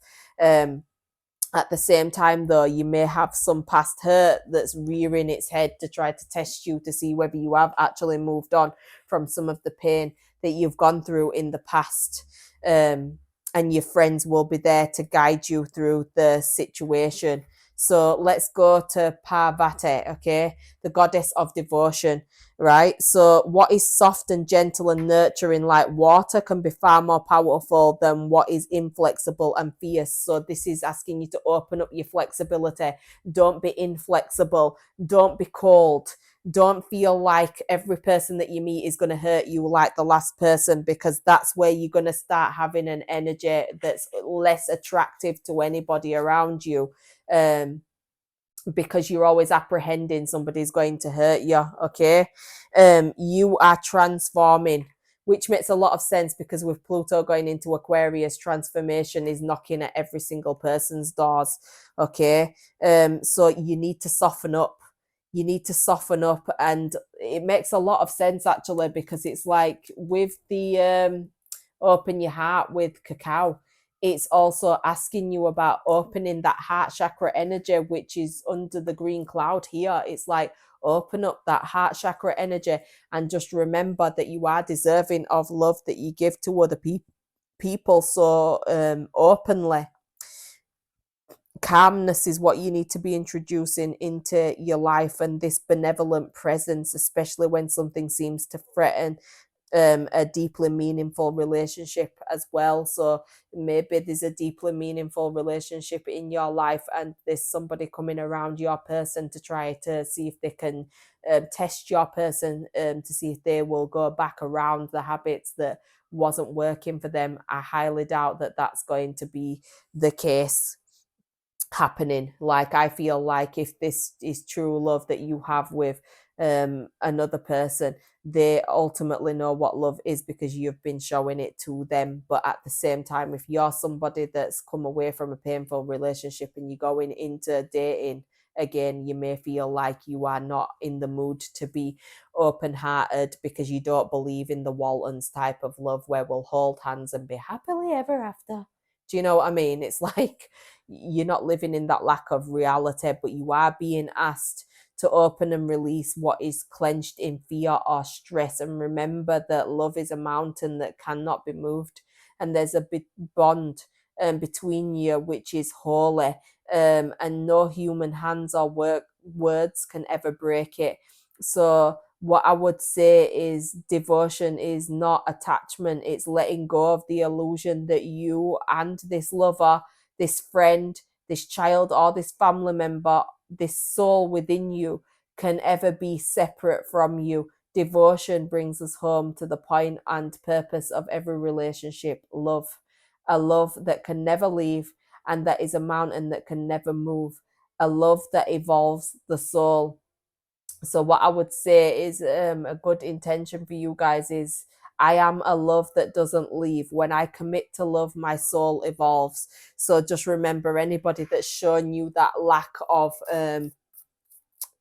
[SPEAKER 1] At the same time, though, you may have some past hurt that's rearing its head to try to test you to see whether you have actually moved on from some of the pain that you've gone through in the past. And your friends will be there to guide you through the situation. So let's go to Parvati, okay, the goddess of devotion, right? So what is soft and gentle and nurturing like water can be far more powerful than what is inflexible and fierce. So this is asking you to open up your flexibility. Don't be inflexible. Don't be cold. Don't feel like every person that you meet is going to hurt you like the last person, because that's where you're going to start having an energy that's less attractive to anybody around you. Because you're always apprehending somebody's going to hurt you. Okay, you are transforming, which makes a lot of sense, because with Pluto going into Aquarius, transformation is knocking at every single person's doors. Okay, so you need to soften up. You need to soften up, and it makes a lot of sense actually, because it's like with the open your heart with cacao, it's also asking you about opening that heart chakra energy, which is under the green cloud here. It's like, open up that heart chakra energy and just remember that you are deserving of love that you give to other people so openly. Calmness is what you need to be introducing into your life, and this benevolent presence, especially when something seems to threaten a deeply meaningful relationship as well. So maybe there's a deeply meaningful relationship in your life, and there's somebody coming around your person to try to see if they can test your person, to see if they will go back around the habits that wasn't working for them. I highly doubt that that's going to be the case happening. Like, I feel like if this is true love that you have with another person, they ultimately know what love is because you've been showing it to them. But at the same time, if you're somebody that's come away from a painful relationship and you're going into dating again, you may feel like you are not in the mood to be open-hearted because you don't believe in the Waltons type of love where we'll hold hands and be happily ever after. Do you know what I mean? It's like you're not living in that lack of reality, but you are being asked to open and release what is clenched in fear or stress. And remember that love is a mountain that cannot be moved. And there's a big bond between you, which is holy. And no human hands or words can ever break it. So what I would say is devotion is not attachment. It's letting go of the illusion that you and this lover, this friend, this child, or this family member, this soul within you can ever be separate from you. Devotion brings us home to the point and purpose of every relationship, love. A love that can never leave, and that is a mountain that can never move. A love that evolves the soul. So what I would say is a good intention for you guys is I am a love that doesn't leave. When I commit to love, my soul evolves. So just remember, anybody that's shown you that lack of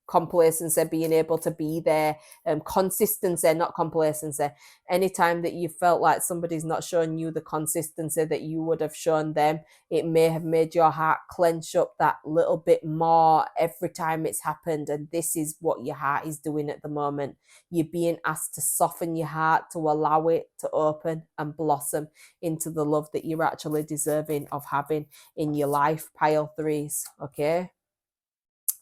[SPEAKER 1] complacency, being able to be there, consistency, not complacency. Anytime that you felt like somebody's not showing you the consistency that you would have shown them, it may have made your heart clench up that little bit more every time it's happened. And this is what your heart is doing at the moment. You're being asked to soften your heart, to allow it to open and blossom into the love that you're actually deserving of having in your life. Pile threes, okay?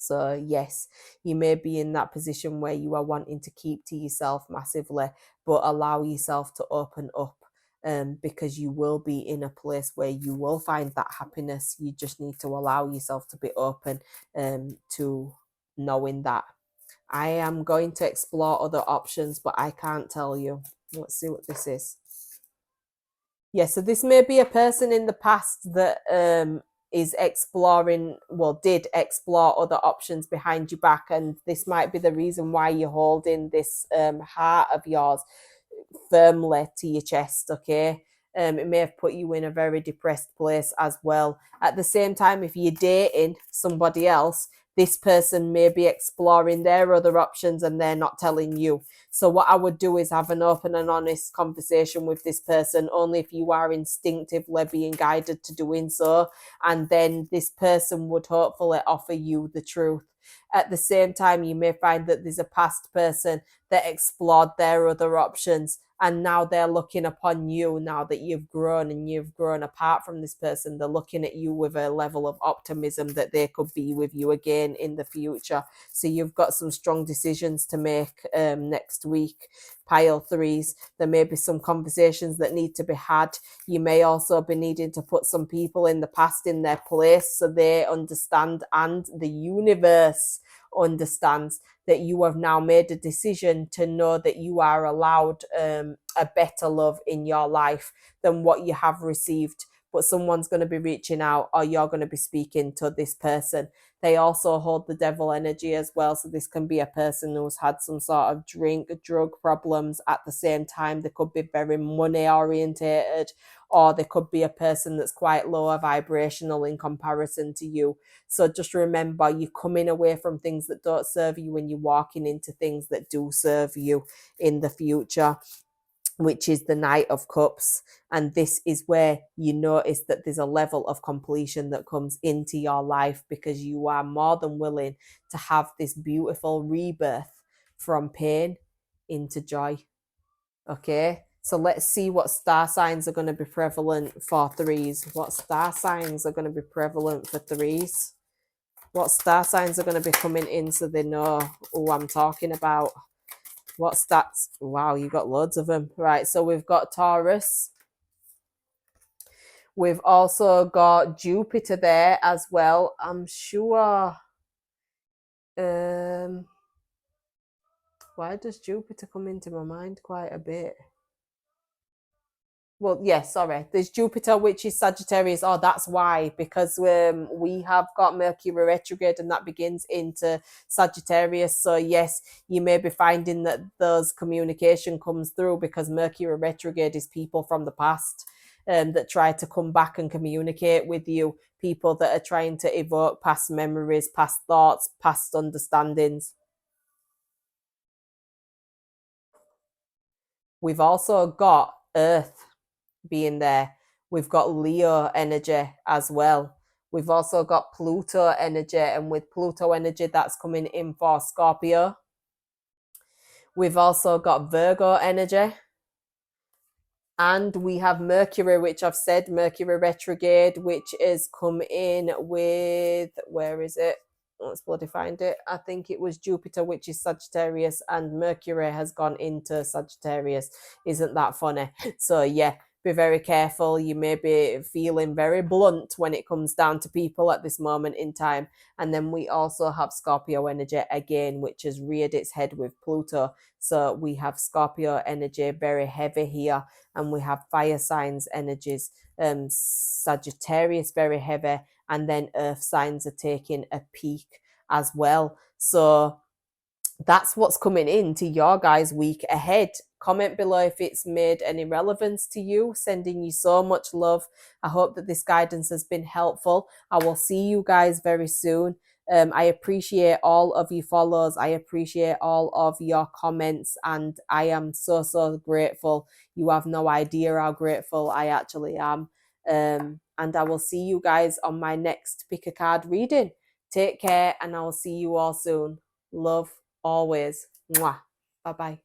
[SPEAKER 1] So yes, you may be in that position where you are wanting to keep to yourself massively, but allow yourself to open up, because you will be in a place where you will find that happiness. You just need to allow yourself to be open to knowing that. I am going to explore other options, but I can't tell you. Let's see what this is. Yeah, so this may be a person in the past that is exploring, well, did explore other options behind your back, and this might be the reason why you're holding this heart of yours firmly to your chest, okay? It may have put you in a very depressed place as well. At the same time, if you're dating somebody else, this person may be exploring their other options and they're not telling you. So what I would do is have an open and honest conversation with this person, only if you are instinctively being guided to doing so. And then this person would hopefully offer you the truth. At the same time, you may find that there's a past person that explored their other options, and now they're looking upon you, now that you've grown and you've grown apart from this person, they're looking at you with a level of optimism that they could be with you again in the future. So you've got some strong decisions to make next week. Pile threes, there may be some conversations that need to be had. You may also be needing to put some people in the past in their place so they understand, and the universe understands that you have now made a decision to know that you are allowed a better love in your life than what you have received. But someone's going to be reaching out, or you're going to be speaking to this person. They also hold the devil energy as well. So this can be a person who's had some sort of drug problems. At the same time, they could be very money orientated, or they could be a person that's quite lower vibrational in comparison to you. So just remember, you're coming away from things that don't serve you when you're walking into things that do serve you in the future, which is the Knight of Cups. And this is where you notice that there's a level of completion that comes into your life, because you are more than willing to have this beautiful rebirth from pain into joy. Okay, so let's see what star signs are going to be prevalent for threes. What star signs are going to be prevalent for threes? What star signs are going to be coming in so they know who I'm talking about? What stats? Wow, you got loads of them. Right, so we've got Taurus. We've also got Jupiter there as well. I'm sure. Why does Jupiter come into my mind quite a bit? Well, yes, yeah, sorry. There's Jupiter, which is Sagittarius. Oh, that's why, because we have got Mercury retrograde, and that begins into Sagittarius. So yes, you may be finding that those communication comes through, because Mercury retrograde is people from the past that try to come back and communicate with you. People that are trying to evoke past memories, past thoughts, past understandings. We've also got Earth being there, We've got Leo energy as well. We've also got Pluto energy, and with Pluto energy, that's coming in for Scorpio. We've also got Virgo energy. And we have Mercury, which I've said, Mercury retrograde, which is come in with, where is it? Let's bloody find it. I think it was Jupiter, which is Sagittarius, and Mercury has gone into Sagittarius. Isn't that funny? So yeah, be very careful. You may be feeling very blunt when it comes down to people at this moment in time. And then we also have Scorpio energy again, which has reared its head with Pluto. So we have Scorpio energy very heavy here, and we have fire signs energies, Sagittarius very heavy, and then earth signs are taking a peak as well. So that's what's coming into your guys' week ahead. Comment below if it's made any relevance to you. Sending you so much love. I hope that this guidance has been helpful. I will see you guys very soon. I appreciate all of your follows. I appreciate all of your comments, and I am so, so grateful. You have no idea how grateful I actually am. And I will see you guys on my next pick a card reading. Take care, and I will see you all soon. Love always. Mwah. Bye bye.